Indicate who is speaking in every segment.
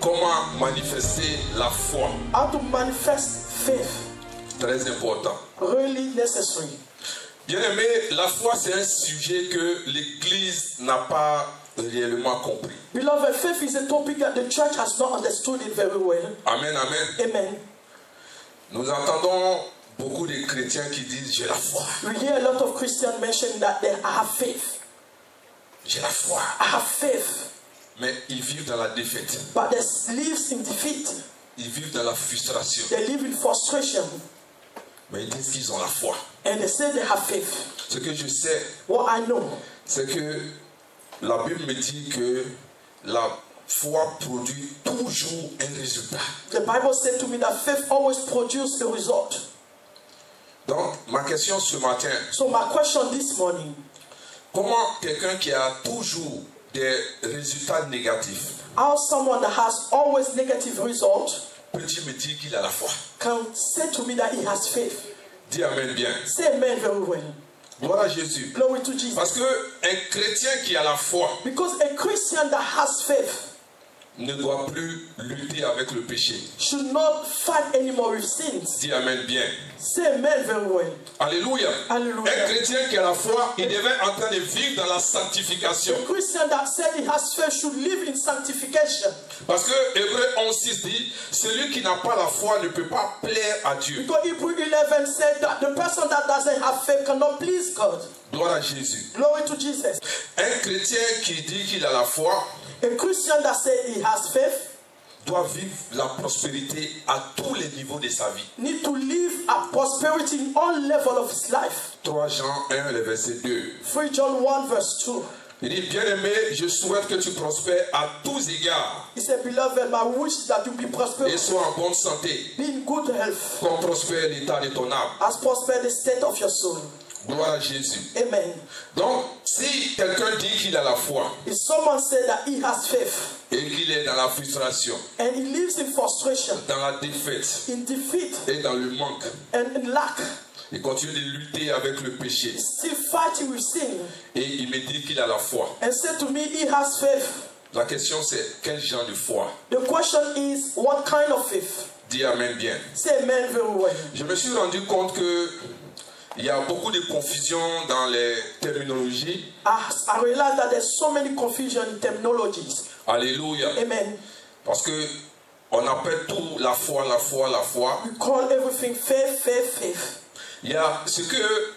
Speaker 1: comment manifester la foi.
Speaker 2: How to manifest faith.
Speaker 1: Très important.
Speaker 2: Really necessary.
Speaker 1: Bien aimé, la foi c'est un sujet que l'Église n'a pas réellement compris.
Speaker 2: Beloved, faith is a topic that the church has not understood it very well.
Speaker 1: Amen, amen.
Speaker 2: Amen.
Speaker 1: Nous entendons beaucoup de chrétiens qui disent j'ai la foi.
Speaker 2: We hear a lot of Christians mention that they have faith.
Speaker 1: J'ai la foi.
Speaker 2: I have faith.
Speaker 1: Mais ils vivent dans la défaite.
Speaker 2: But they live in defeat.
Speaker 1: Ils vivent dans la frustration.
Speaker 2: They live in frustration.
Speaker 1: Mais ils disent qu'ils ont la foi.
Speaker 2: And they say they have faith.
Speaker 1: Ce que je sais,
Speaker 2: What I know,
Speaker 1: c'est que la Bible me dit que la foi produit toujours un résultat.
Speaker 2: the Bible said to me that faith always produces a result.
Speaker 1: Donc, ma question ce matin,
Speaker 2: So my question this morning,
Speaker 1: comment quelqu'un qui a toujours des résultats négatifs
Speaker 2: how someone that has always negative results
Speaker 1: peut-il me dire qu'il a la foi?
Speaker 2: can say to me that he has faith?
Speaker 1: Dis amen bien.
Speaker 2: Say amen very well.
Speaker 1: Gloire à Jésus.
Speaker 2: Glory to Jesus.
Speaker 1: Parce qu'un chrétien qui a la foi
Speaker 2: Because a Christian that has faith
Speaker 1: ne doit plus lutter avec le péché.
Speaker 2: should not fight anymore with sins.
Speaker 1: Dis amen bien.
Speaker 2: Say amen very well.
Speaker 1: Alléluia.
Speaker 2: Hallelujah.
Speaker 1: Un chrétien qui a la foi, il devait en train de vivre dans la sanctification.
Speaker 2: A Christian that said he has faith should live in sanctification.
Speaker 1: Parce que Hébreux 11:6 dit, celui qui n'a pas la foi ne peut pas plaire à Dieu.
Speaker 2: Because Hebrews 11 said that the person that doesn't have faith cannot please God.
Speaker 1: Gloire à Jésus.
Speaker 2: Glory to Jesus.
Speaker 1: Un chrétien qui dit qu'il a la foi
Speaker 2: A Christian that said he has faith
Speaker 1: doit vivre la prospérité à tous les niveaux de sa vie.
Speaker 2: need to live a prosperity in all levels of his life.
Speaker 1: 3 Jean 1, le verset 2.
Speaker 2: 3 John 1 verse 2.
Speaker 1: Il dit, bien-aimé, je souhaite que tu prospères à tous égards
Speaker 2: He said, beloved, my wish is that you be
Speaker 1: et
Speaker 2: prosperous,
Speaker 1: sois en bonne santé,
Speaker 2: be in good health,
Speaker 1: comme prospère l'état de ton âme.
Speaker 2: as prosper the state of your soul.
Speaker 1: Gloire à Jésus.
Speaker 2: Amen.
Speaker 1: Donc, si quelqu'un dit qu'il a la foi
Speaker 2: If someone said that he has faith
Speaker 1: et qu'il est dans la frustration,
Speaker 2: and he lives in frustration,
Speaker 1: dans la défaite
Speaker 2: in defeat,
Speaker 1: et dans le manque,
Speaker 2: and in lack,
Speaker 1: il continue de lutter avec le péché
Speaker 2: still fighting with sin,
Speaker 1: et il me dit qu'il a la foi.
Speaker 2: and said to me he has faith,
Speaker 1: La question c'est quel genre de foi?
Speaker 2: the question is, what kind of faith?
Speaker 1: Dis amen bien.
Speaker 2: Say amen very well.
Speaker 1: Je me suis rendu compte que il y a beaucoup de confusion dans les terminologies.
Speaker 2: I realize that there's so many confusion in terminologies.
Speaker 1: Alléluia.
Speaker 2: Amen.
Speaker 1: Parce que on appelle tout la foi, la foi, la foi.
Speaker 2: We call everything faith, faith, faith.
Speaker 1: Il y a ce que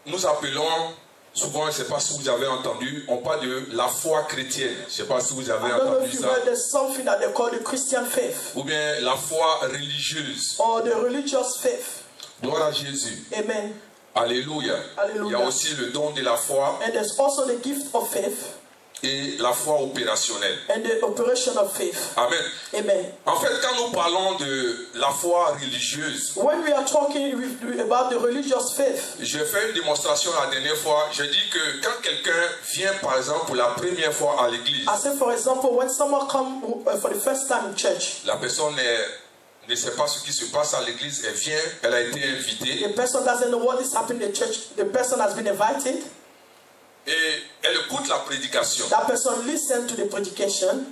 Speaker 1: nous appelons souvent, je ne sais pas si vous avez entendu, on parle de la foi chrétienne. Je ne sais pas si vous avez
Speaker 2: I don't know
Speaker 1: entendu
Speaker 2: if you
Speaker 1: ça.
Speaker 2: heard there's something that they call the Christian faith
Speaker 1: Ou bien la foi religieuse.
Speaker 2: or the religious faith.
Speaker 1: Gloire à Jésus.
Speaker 2: Amen.
Speaker 1: Alléluia.
Speaker 2: Alléluia.
Speaker 1: Il y a aussi le don de la foi
Speaker 2: And there's also the gift of faith
Speaker 1: et la foi opérationnelle.
Speaker 2: and the operation of faith.
Speaker 1: Amen.
Speaker 2: Amen.
Speaker 1: En fait, quand nous parlons de la foi religieuse,
Speaker 2: When we are talking about the religious faith,
Speaker 1: j'ai fait une démonstration la dernière fois. Je dis que quand quelqu'un vient, par exemple, pour la première fois à l'église,
Speaker 2: I say, for example, when someone comes for the first time in church,
Speaker 1: la personne ne sait pas ce qui se passe à l'église, elle vient, elle a été invitée
Speaker 2: the person doesn't know what is happening in the church. The person has been invited.
Speaker 1: et elle écoute la prédication.
Speaker 2: That person listens to the predication.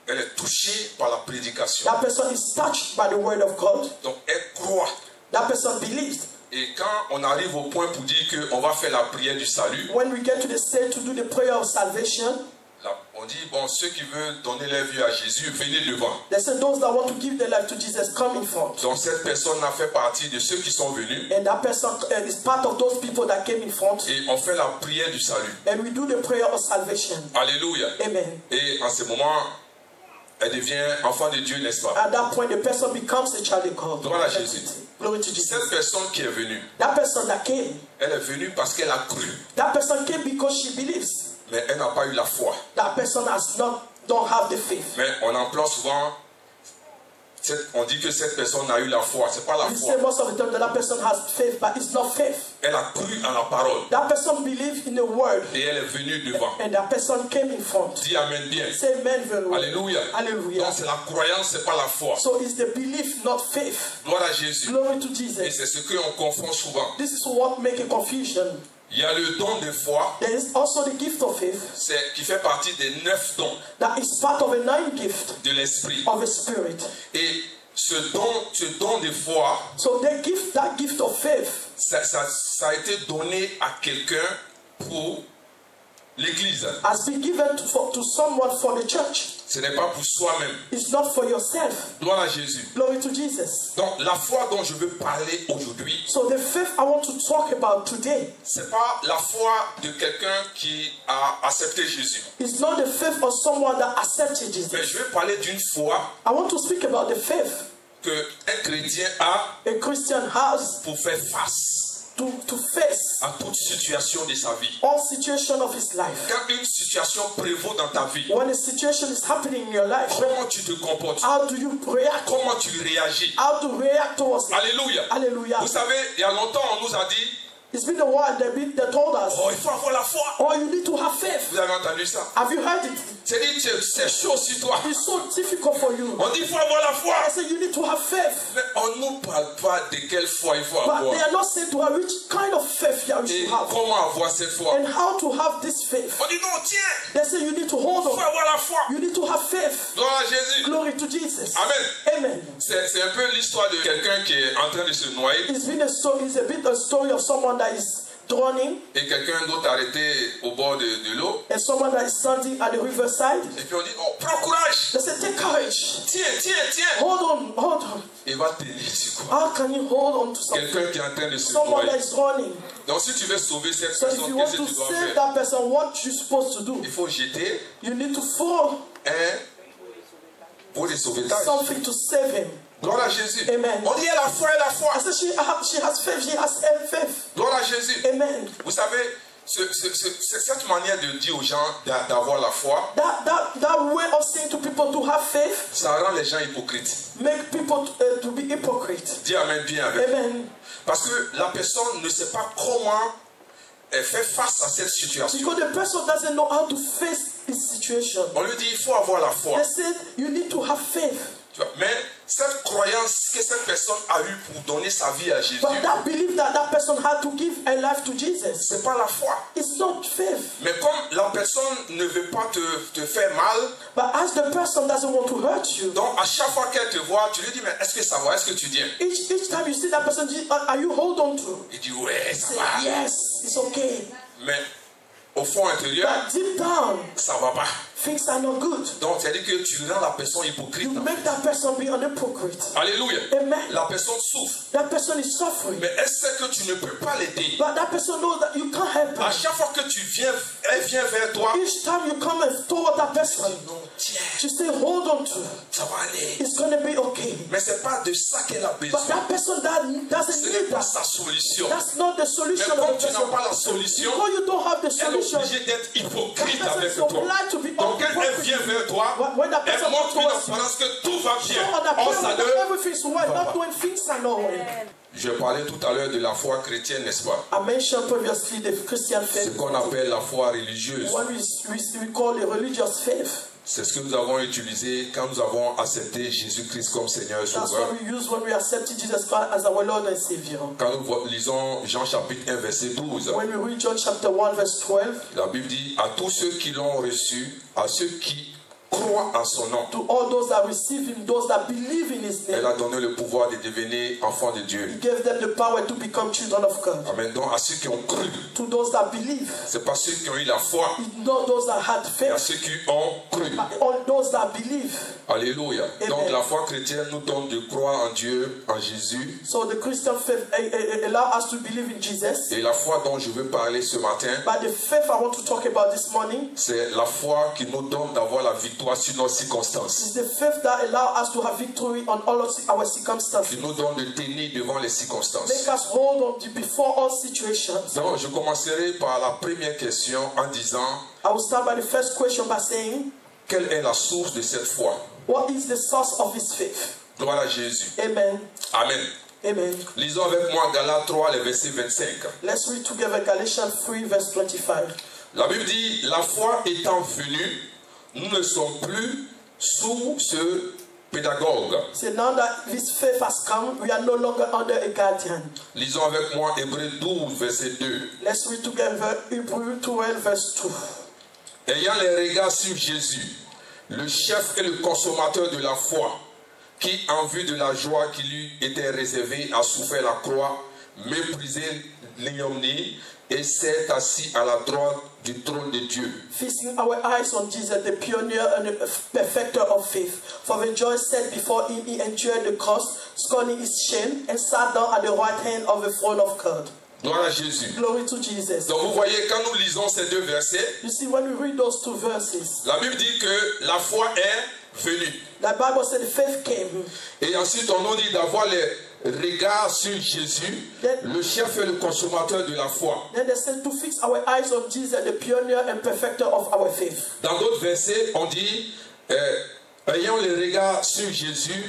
Speaker 1: Elle est touchée par la prédication.
Speaker 2: That person is touched by the word of God.
Speaker 1: Donc elle croit.
Speaker 2: That person believes.
Speaker 1: Et quand on arrive au point pour dire qu'on va faire la prière du salut,
Speaker 2: When we get to the stage to do the prayer of salvation,
Speaker 1: là, on dit, bon, ceux qui veulent donner leur vie à Jésus, venez devant.
Speaker 2: they say those that want to give their life to Jesus, come in front.
Speaker 1: Donc cette personne a fait partie de ceux qui sont venus
Speaker 2: And that person is part of those people that came in front.
Speaker 1: et on fait la prière du salut.
Speaker 2: And we do the prayer of salvation.
Speaker 1: Alléluia.
Speaker 2: Amen.
Speaker 1: Et en ce moment, elle devient enfant de Dieu, n'est-ce pas?
Speaker 2: At that point, the person becomes a child of God.
Speaker 1: Gloire à Jésus.
Speaker 2: Glory to Jesus.
Speaker 1: Cette personne qui est venue,
Speaker 2: That person that came,
Speaker 1: elle est venue parce qu'elle a cru,
Speaker 2: that person came because she believes.
Speaker 1: mais elle n'a pas eu la foi.
Speaker 2: That person don't have the faith.
Speaker 1: Mais on emploie souvent, on dit que cette personne a eu la foi. C'est pas la
Speaker 2: We
Speaker 1: foi.
Speaker 2: say most of the time that person has faith, but it's not faith.
Speaker 1: Elle a cru en la parole
Speaker 2: That person believed in the word,
Speaker 1: et elle est venue devant.
Speaker 2: and that person came in front.
Speaker 1: Dis amen bien.
Speaker 2: Say amen very well.
Speaker 1: Alléluia.
Speaker 2: Hallelujah.
Speaker 1: Donc c'est la croyance, c'est pas la foi.
Speaker 2: So it's the belief, not faith.
Speaker 1: Gloire à Jésus.
Speaker 2: Glory to
Speaker 1: Et
Speaker 2: Jesus.
Speaker 1: c'est ce qu'on confond souvent.
Speaker 2: This is what makes a confusion.
Speaker 1: Il Il y a le don de foi,
Speaker 2: there is also the gift of faith
Speaker 1: qui fait partie des 9 dons
Speaker 2: that is part of a 9 gift
Speaker 1: de l'esprit.
Speaker 2: of a spirit.
Speaker 1: Et ce don de foi,
Speaker 2: So that gift of faith
Speaker 1: ça a été donné à quelqu'un pour l'église.
Speaker 2: has been given to someone for the church.
Speaker 1: Ce n'est pas pour soi-même.
Speaker 2: It's not for yourself.
Speaker 1: Gloire à Jésus.
Speaker 2: Glory to Jesus.
Speaker 1: Donc la foi dont je veux parler aujourd'hui,
Speaker 2: So the faith I want to talk about today
Speaker 1: c'est pas la foi de quelqu'un qui a accepté Jésus.
Speaker 2: is not the faith of someone that accepted
Speaker 1: Mais
Speaker 2: Jesus.
Speaker 1: je vais parler d'une foi
Speaker 2: I want to speak about the faith
Speaker 1: que un chrétien a
Speaker 2: a Christian has
Speaker 1: pour faire face
Speaker 2: to face
Speaker 1: à toute situation de sa vie.
Speaker 2: all situations of his life.
Speaker 1: Quand une situation prévaut dans ta vie,
Speaker 2: When a situation is happening in your life,
Speaker 1: comment tu te comportes?
Speaker 2: how do you react?
Speaker 1: Comment tu réagis?
Speaker 2: How to react towards it?
Speaker 1: Alléluia.
Speaker 2: Hallelujah.
Speaker 1: Vous savez, il y a longtemps, on nous a dit,
Speaker 2: It's been a while they told us,
Speaker 1: oh, il faut avoir la foi.
Speaker 2: oh, you need to have faith.
Speaker 1: Vous avez entendu ça?
Speaker 2: Have you heard it?
Speaker 1: C'est dit, c'est chaud sur toi.
Speaker 2: It's so difficult for you.
Speaker 1: On dit, il faut avoir la foi.
Speaker 2: I say you need to have faith.
Speaker 1: Mais on ne nous parle pas de quelle foi il faut
Speaker 2: But
Speaker 1: avoir.
Speaker 2: they are not saying to have which kind of faith you
Speaker 1: Et
Speaker 2: should have.
Speaker 1: comment avoir cette foi?
Speaker 2: And how to have this faith.
Speaker 1: On dit, non, tiens,
Speaker 2: They say you need to hold
Speaker 1: il faut
Speaker 2: on.
Speaker 1: avoir la foi.
Speaker 2: You need to have faith.
Speaker 1: Gloire à Jésus.
Speaker 2: Glory to Jesus.
Speaker 1: Amen.
Speaker 2: Amen.
Speaker 1: C'est un peu l'histoire de quelqu'un qui est en train de se noyer
Speaker 2: It's been a story. It's a bit a story of someone that is drowning
Speaker 1: et quelqu'un d'autre arrêté au bord de l'eau.
Speaker 2: and someone that is standing at the riverside.
Speaker 1: Et puis on dit, oh, prends courage.
Speaker 2: They say, take courage.
Speaker 1: Tiens.
Speaker 2: Hold on.
Speaker 1: Il va tenir sur quoi?
Speaker 2: How can you hold on to something?
Speaker 1: Quelqu'un qui est en train de se
Speaker 2: Someone that
Speaker 1: noyer.
Speaker 2: is drowning.
Speaker 1: Donc si tu veux sauver cette
Speaker 2: So if
Speaker 1: personne,
Speaker 2: you want
Speaker 1: qu'est-ce
Speaker 2: to
Speaker 1: que tu dois
Speaker 2: save
Speaker 1: faire?
Speaker 2: that person, what you supposed to do?
Speaker 1: Il faut jeter
Speaker 2: You need to throw
Speaker 1: un pot de sauvetage.
Speaker 2: something to save him.
Speaker 1: Gloire à Jésus.
Speaker 2: Amen.
Speaker 1: On dit, elle a la foi.
Speaker 2: I said she has faith. She has faith.
Speaker 1: Gloire à Jésus.
Speaker 2: Amen.
Speaker 1: Vous savez, cette manière de dire aux gens d'avoir la foi,
Speaker 2: That way of saying to people to have faith
Speaker 1: ça rend les gens hypocrites.
Speaker 2: make people to be hypocrite.
Speaker 1: Dis amen bien avec.
Speaker 2: Amen.
Speaker 1: Parce que la personne ne sait pas comment elle fait face à cette situation.
Speaker 2: Because the person doesn't know how to face this situation.
Speaker 1: On lui dit, il faut avoir la foi.
Speaker 2: They said you need to have faith.
Speaker 1: Tu vois, mais cette croyance que cette personne a eue pour donner sa vie à Jésus,
Speaker 2: But that belief that person had to give a life to Jesus,
Speaker 1: c'est pas la foi.
Speaker 2: it's not faith.
Speaker 1: Mais comme la personne ne veut pas te faire mal,
Speaker 2: But as the person doesn't want to hurt you,
Speaker 1: donc à chaque fois qu'elle te voit, tu lui dis, mais est-ce que ça va? Est-ce que tu viens?
Speaker 2: each time you see that person, are you hold on to?
Speaker 1: Il dit, ouais, ça
Speaker 2: Say,
Speaker 1: va.
Speaker 2: yes, it's okay.
Speaker 1: Mais au fond intérieur,
Speaker 2: But deep down,
Speaker 1: ça va pas.
Speaker 2: things are not good.
Speaker 1: Donc, c'est-à-dire que tu rends la personne hypocrite.
Speaker 2: You make that person be an hypocrite.
Speaker 1: Alléluia.
Speaker 2: Amen.
Speaker 1: La personne souffre.
Speaker 2: That person is suffering.
Speaker 1: Mais elle sait que tu ne peux pas l'aider.
Speaker 2: But that person knows that you can't help
Speaker 1: À
Speaker 2: her.
Speaker 1: chaque fois que elle vient vers toi,
Speaker 2: Each time you come and toward that person,
Speaker 1: non, tiens,
Speaker 2: you say, hold on to.
Speaker 1: ça va aller.
Speaker 2: It's going to be okay.
Speaker 1: Mais c'est pas de ça qu'elle a
Speaker 2: But
Speaker 1: besoin.
Speaker 2: that person that doesn't
Speaker 1: Ce n'est
Speaker 2: need
Speaker 1: pas
Speaker 2: that.
Speaker 1: sa solution.
Speaker 2: That's not the
Speaker 1: Mais
Speaker 2: solution of
Speaker 1: comme
Speaker 2: the
Speaker 1: tu n'as
Speaker 2: person.
Speaker 1: pas la solution,
Speaker 2: Because you don't have the
Speaker 1: elle est
Speaker 2: solution.
Speaker 1: obligée d'être hypocrite
Speaker 2: That
Speaker 1: avec
Speaker 2: person is
Speaker 1: toi.
Speaker 2: obliged to be
Speaker 1: Donc quand elle
Speaker 2: hypocrite.
Speaker 1: vient vers toi,
Speaker 2: When that
Speaker 1: elle
Speaker 2: person
Speaker 1: montre
Speaker 2: comes
Speaker 1: une
Speaker 2: towards you,
Speaker 1: apparence que tout va bien.
Speaker 2: so on
Speaker 1: Oh,
Speaker 2: appearance
Speaker 1: ça
Speaker 2: that
Speaker 1: ne...
Speaker 2: everything's well, not doing things are not well.
Speaker 1: Je parlais tout à l'heure de la foi chrétienne, n'est-ce pas?
Speaker 2: I mentioned previously the Christian
Speaker 1: Ce
Speaker 2: faith.
Speaker 1: qu'on appelle la foi religieuse.
Speaker 2: What we call the religious faith.
Speaker 1: C'est ce que nous avons utilisé quand nous avons accepté Jésus-Christ comme Seigneur et
Speaker 2: That's
Speaker 1: Sauveur.
Speaker 2: what we use when we accepted Jesus Christ as our Lord and Savior.
Speaker 1: Quand nous lisons Jean chapitre 1 verset 12,
Speaker 2: When we read John chapter 1 verse 12,
Speaker 1: la Bible dit à tous ceux qui l'ont reçu, à ceux qui croient en son nom,
Speaker 2: to all those that receive Him, those that believe in His
Speaker 1: elle
Speaker 2: name,
Speaker 1: a donné le pouvoir de devenir enfants de Dieu.
Speaker 2: He gave them the power to become children of God.
Speaker 1: Amen. Donc à ceux qui ont cru,
Speaker 2: To those that believe,
Speaker 1: c'est pas ceux qui ont eu la foi,
Speaker 2: not those that had
Speaker 1: mais à
Speaker 2: faith,
Speaker 1: ceux qui ont cru.
Speaker 2: but all those that believe.
Speaker 1: Alléluia.
Speaker 2: Amen.
Speaker 1: Donc la foi chrétienne nous donne de croire en Dieu, en Jésus.
Speaker 2: So the Christian faith allow us to believe in Jesus.
Speaker 1: Et la foi dont je veux parler ce matin,
Speaker 2: But the faith I want to talk about this morning
Speaker 1: c'est la foi qui nous donne d'avoir la victoire sur nos circonstances.
Speaker 2: is the faith that allow us to have victory on all of our circumstances.
Speaker 1: Qui nous donne de tenir devant les circonstances.
Speaker 2: Make us hold on to before all situations.
Speaker 1: Donc je commencerai par la première question en disant,
Speaker 2: I will start by the first question by saying,
Speaker 1: quelle est la source de cette foi?
Speaker 2: what is the source of his faith?
Speaker 1: Gloire à Jésus.
Speaker 2: Amen.
Speaker 1: Amen.
Speaker 2: Amen.
Speaker 1: Lisons avec moi Galates 3, le verset 25.
Speaker 2: Let's read together Galatians 3 verse 25.
Speaker 1: La Bible dit, la foi étant venue, nous ne sommes plus sous ce pédagogue.
Speaker 2: So now that this faith has come, we are no longer under a guardian.
Speaker 1: Lisons avec moi Hébreux 12, verset 2.
Speaker 2: Let's read together Hebrews 12, verse 2.
Speaker 1: Ayant les regards sur Jésus, le chef et le consommateur de la foi, qui, en vue de la joie qui lui était réservée, a souffert la croix, méprisé l'ignominie et s'est assis à la droite du trône de Dieu.
Speaker 2: Fixing our eyes on Jesus, the pioneer and the perfecter of faith. For the joy set before him, he endured the cross, scorning his shame, and sat down at the right hand of the throne of God.
Speaker 1: Gloire à Jésus.
Speaker 2: Glory to Jesus.
Speaker 1: Donc vous voyez, quand nous lisons ces deux versets,
Speaker 2: You see, when we read those two verses,
Speaker 1: la Bible dit que la foi est venue.
Speaker 2: the Bible said the faith came.
Speaker 1: Et ensuite, on nous dit d'avoir les regards sur Jésus, le chef et le consommateur de la foi.
Speaker 2: Then they said to fix our eyes on Jesus, the pioneer and perfecter of our faith.
Speaker 1: Dans d'autres versets, on dit, ayant les regards sur Jésus,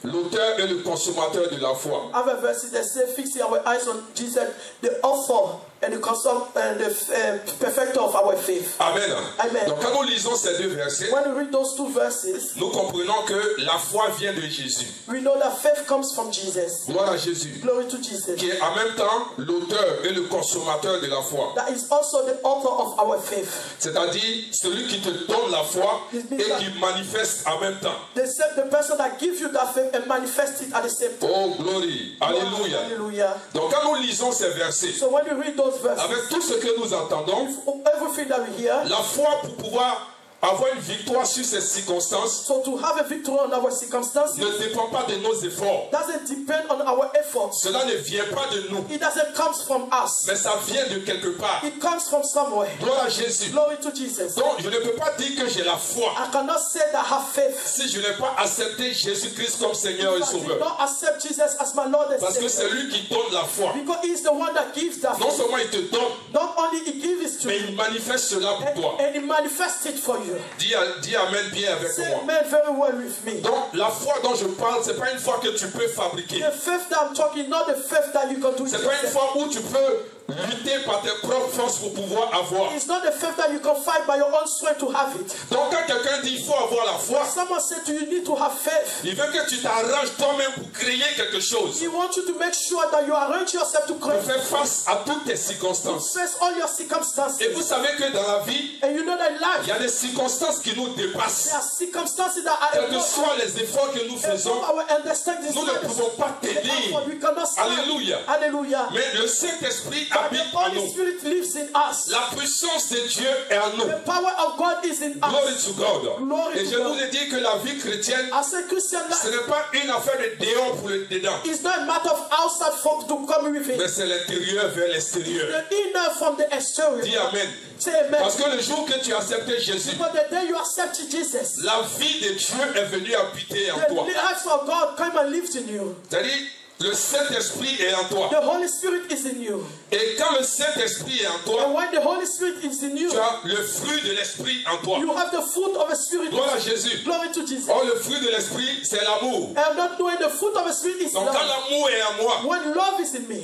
Speaker 1: l'auteur et le consommateur de la foi.
Speaker 2: Other verses they say fixing our eyes on Jesus, the author and the perfecter of our faith.
Speaker 1: Amen.
Speaker 2: Amen.
Speaker 1: Donc quand nous lisons ces deux versets,
Speaker 2: When we read those two verses,
Speaker 1: nous comprenons que la foi vient de Jésus.
Speaker 2: we know that faith comes from Jesus.
Speaker 1: Gloire à Jésus.
Speaker 2: Glory to Jesus.
Speaker 1: Qui est en même temps l'auteur et le consommateur de la foi.
Speaker 2: That is also the author of our faith.
Speaker 1: C'est-à-dire celui qui te donne la foi et qui manifeste en même temps.
Speaker 2: The person that gives you that faith and manifests it at the same time.
Speaker 1: Oh, glory. Alléluia.
Speaker 2: Hallelujah.
Speaker 1: Donc quand nous lisons ces versets,
Speaker 2: So when we read those verses,
Speaker 1: avec tout ce que nous entendons,
Speaker 2: everything that we hear,
Speaker 1: la foi pour pouvoir avoir une victoire sur ces circonstances
Speaker 2: so to have a victory on our circumstances
Speaker 1: ne dépend pas de nos efforts.
Speaker 2: doesn't depend on our efforts.
Speaker 1: Cela ne vient pas de nous,
Speaker 2: It doesn't come from us.
Speaker 1: mais ça vient de quelque part.
Speaker 2: It comes from somewhere.
Speaker 1: Gloire à Jésus.
Speaker 2: Glory to Jesus.
Speaker 1: Donc je ne peux pas dire que j'ai la foi
Speaker 2: I cannot say that I have faith
Speaker 1: si je n'ai pas accepté Jésus-Christ comme Seigneur et
Speaker 2: if I do
Speaker 1: Sauveur.
Speaker 2: not accept Jesus as my Lord and
Speaker 1: Parce que c'est
Speaker 2: Savior.
Speaker 1: lui qui donne la foi.
Speaker 2: Because He is the one that gives that
Speaker 1: Non
Speaker 2: faith.
Speaker 1: seulement il te donne,
Speaker 2: Not only He gives it to
Speaker 1: mais
Speaker 2: you,
Speaker 1: il manifeste cela pour toi.
Speaker 2: and He manifests it for you.
Speaker 1: Dis Amen bien avec
Speaker 2: Say
Speaker 1: moi.
Speaker 2: amen very well with me.
Speaker 1: Donc la foi dont je parle, ce n'est pas une foi que tu peux fabriquer.
Speaker 2: The faith that I'm talking, not the faith that you can do it
Speaker 1: Ce n'est pas une
Speaker 2: yourself.
Speaker 1: foi où tu peux lutter par tes propres forces pour pouvoir avoir.
Speaker 2: It's not the faith that you can fight by your own strength to have it.
Speaker 1: Donc quand quelqu'un dit il faut avoir la foi,
Speaker 2: Someone said to you, you need to have faith.
Speaker 1: il veut que tu t'arranges toi-même pour créer quelque chose,
Speaker 2: He wants you to make sure that you arrange yourself to
Speaker 1: pour
Speaker 2: create,
Speaker 1: faire face à toutes tes circonstances.
Speaker 2: face all your
Speaker 1: Et
Speaker 2: circumstances.
Speaker 1: vous savez que dans la vie,
Speaker 2: And you know that in life,
Speaker 1: il y a des circonstances qui nous dépassent.
Speaker 2: there are circumstances that are
Speaker 1: Quels que soient les efforts que nous faisons,
Speaker 2: above our understanding.
Speaker 1: nous ne pouvons pas t'aider.
Speaker 2: We cannot stand.
Speaker 1: Alléluia.
Speaker 2: Hallelujah.
Speaker 1: Mais le Saint-Esprit
Speaker 2: But
Speaker 1: habite
Speaker 2: the
Speaker 1: en
Speaker 2: Holy
Speaker 1: nous.
Speaker 2: Spirit lives in us.
Speaker 1: La puissance de Dieu est en nous.
Speaker 2: The power of God is in
Speaker 1: Glory
Speaker 2: us.
Speaker 1: to God.
Speaker 2: Glory
Speaker 1: Et
Speaker 2: to
Speaker 1: je
Speaker 2: God.
Speaker 1: vous ai dit que la vie chrétienne,
Speaker 2: As a Christian
Speaker 1: ce
Speaker 2: life,
Speaker 1: n'est pas une affaire de dehors pour le dedans,
Speaker 2: it's not a matter of outside folk to come with
Speaker 1: mais
Speaker 2: it.
Speaker 1: c'est l'intérieur vers l'extérieur.
Speaker 2: The inner from the exterior.
Speaker 1: Dis Amen.
Speaker 2: Say amen.
Speaker 1: Parce que le jour que tu as accepté Jésus,
Speaker 2: But the day you accept Jesus,
Speaker 1: la vie de Dieu est venue habiter en
Speaker 2: the
Speaker 1: toi.
Speaker 2: life of God come and lives in you.
Speaker 1: C'est-à-dire, le Saint-Esprit est en toi.
Speaker 2: The Holy Spirit is in you.
Speaker 1: Et quand le Saint-Esprit est en toi,
Speaker 2: And when the Holy Spirit is in you,
Speaker 1: tu as le fruit de l'Esprit en toi.
Speaker 2: you have the fruit of the Spirit.
Speaker 1: Gloire à Jésus.
Speaker 2: Glory to Jesus.
Speaker 1: Oh, le fruit de l'Esprit, c'est l'amour.
Speaker 2: I'm not knowing the fruit of the Spirit is
Speaker 1: Donc quand
Speaker 2: love.
Speaker 1: l'amour est en moi,
Speaker 2: When love is in me,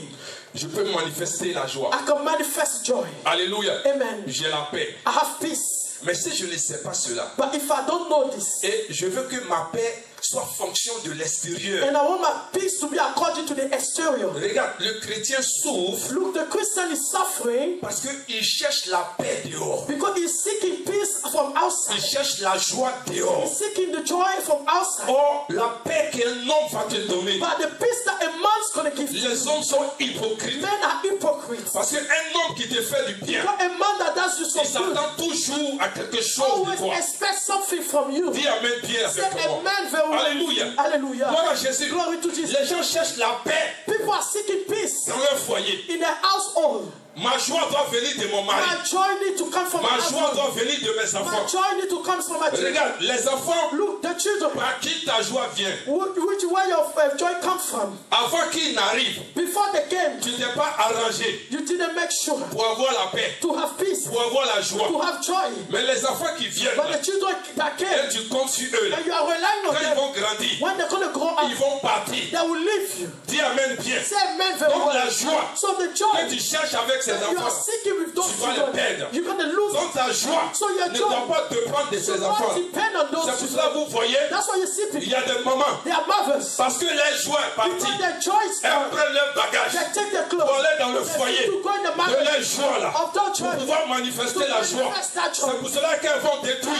Speaker 1: je peux manifester la joie.
Speaker 2: I can manifest joy.
Speaker 1: Alléluia.
Speaker 2: Amen.
Speaker 1: J'ai la paix.
Speaker 2: I have peace.
Speaker 1: Mais si je ne sais pas cela,
Speaker 2: But if I don't know this,
Speaker 1: et je veux que ma paix soit fonction de l'extérieur.
Speaker 2: and I want my peace to be according to the exterior.
Speaker 1: Regarde, le chrétien souffre
Speaker 2: Look, the Christian is suffering
Speaker 1: parce qu'il cherche la paix dehors.
Speaker 2: because he's seeking peace from
Speaker 1: Il
Speaker 2: outside.
Speaker 1: cherche la joie dehors.
Speaker 2: He's seeking the joy from outside.
Speaker 1: Or, la paix qu'un homme va te donner.
Speaker 2: But the peace that a man's going to give you,
Speaker 1: Les hommes sont hypocrites.
Speaker 2: men are hypocrites.
Speaker 1: Parce qu'un homme qui te fait du bien,
Speaker 2: But a man that does you
Speaker 1: il
Speaker 2: some good
Speaker 1: s'attend toujours à quelque chose de
Speaker 2: always
Speaker 1: toi.
Speaker 2: expects something from you.
Speaker 1: Dis Amen bien
Speaker 2: Say
Speaker 1: avec moi.
Speaker 2: amen very well.
Speaker 1: Alléluia.
Speaker 2: Hallelujah.
Speaker 1: Gloire à Jésus.
Speaker 2: Glory to Jesus.
Speaker 1: Les gens cherchent la paix
Speaker 2: People are seeking peace
Speaker 1: dans leur foyer.
Speaker 2: in their household.
Speaker 1: Ma joie doit venir de mon mari.
Speaker 2: My joy need to come from my
Speaker 1: Ma joie
Speaker 2: husband.
Speaker 1: doit venir de mes
Speaker 2: My
Speaker 1: enfants.
Speaker 2: joy need to come from my children.
Speaker 1: Regarde, les enfants,
Speaker 2: Look, the children,
Speaker 1: par qui ta joie vient,
Speaker 2: which where your joy comes from.
Speaker 1: avant qu'ils n'arrivent,
Speaker 2: Before they came,
Speaker 1: tu t'es pas arrangé
Speaker 2: you didn't make sure
Speaker 1: pour avoir la paix,
Speaker 2: to have peace,
Speaker 1: pour avoir la joie.
Speaker 2: to have joy.
Speaker 1: Mais les enfants qui viennent,
Speaker 2: But the children that
Speaker 1: et
Speaker 2: came,
Speaker 1: tu comptes sur eux, là,
Speaker 2: and you are relying on
Speaker 1: quand ils
Speaker 2: them,
Speaker 1: vont grandir,
Speaker 2: when they're going to grow
Speaker 1: ils
Speaker 2: up,
Speaker 1: vont partir.
Speaker 2: they will leave you.
Speaker 1: Dis Amen bien.
Speaker 2: Say amen very
Speaker 1: Donc
Speaker 2: well.
Speaker 1: la joie
Speaker 2: So the
Speaker 1: que
Speaker 2: joy
Speaker 1: tu cherches avec avec ces
Speaker 2: You are
Speaker 1: enfants,
Speaker 2: seeking with those
Speaker 1: tu vas les
Speaker 2: children.
Speaker 1: perdre.
Speaker 2: You're going to lose.
Speaker 1: Donc ta joie
Speaker 2: So your
Speaker 1: ne
Speaker 2: joy
Speaker 1: doit pas dépendre de
Speaker 2: should
Speaker 1: ces
Speaker 2: not
Speaker 1: enfants.
Speaker 2: depend on
Speaker 1: C'est
Speaker 2: those
Speaker 1: pour
Speaker 2: children.
Speaker 1: cela que vous voyez,
Speaker 2: That's why you see
Speaker 1: il
Speaker 2: people.
Speaker 1: y a des moments,
Speaker 2: They are mothers.
Speaker 1: parce que les joie est
Speaker 2: Because
Speaker 1: partie,
Speaker 2: their choice,
Speaker 1: elles prennent leur bagage
Speaker 2: they take their
Speaker 1: pour
Speaker 2: clothes.
Speaker 1: aller dans le
Speaker 2: They
Speaker 1: foyer
Speaker 2: to go in the
Speaker 1: de
Speaker 2: market
Speaker 1: leur joie là,
Speaker 2: of that
Speaker 1: pour
Speaker 2: church.
Speaker 1: pouvoir manifester la joie. C'est pour cela qu'elles vont détruire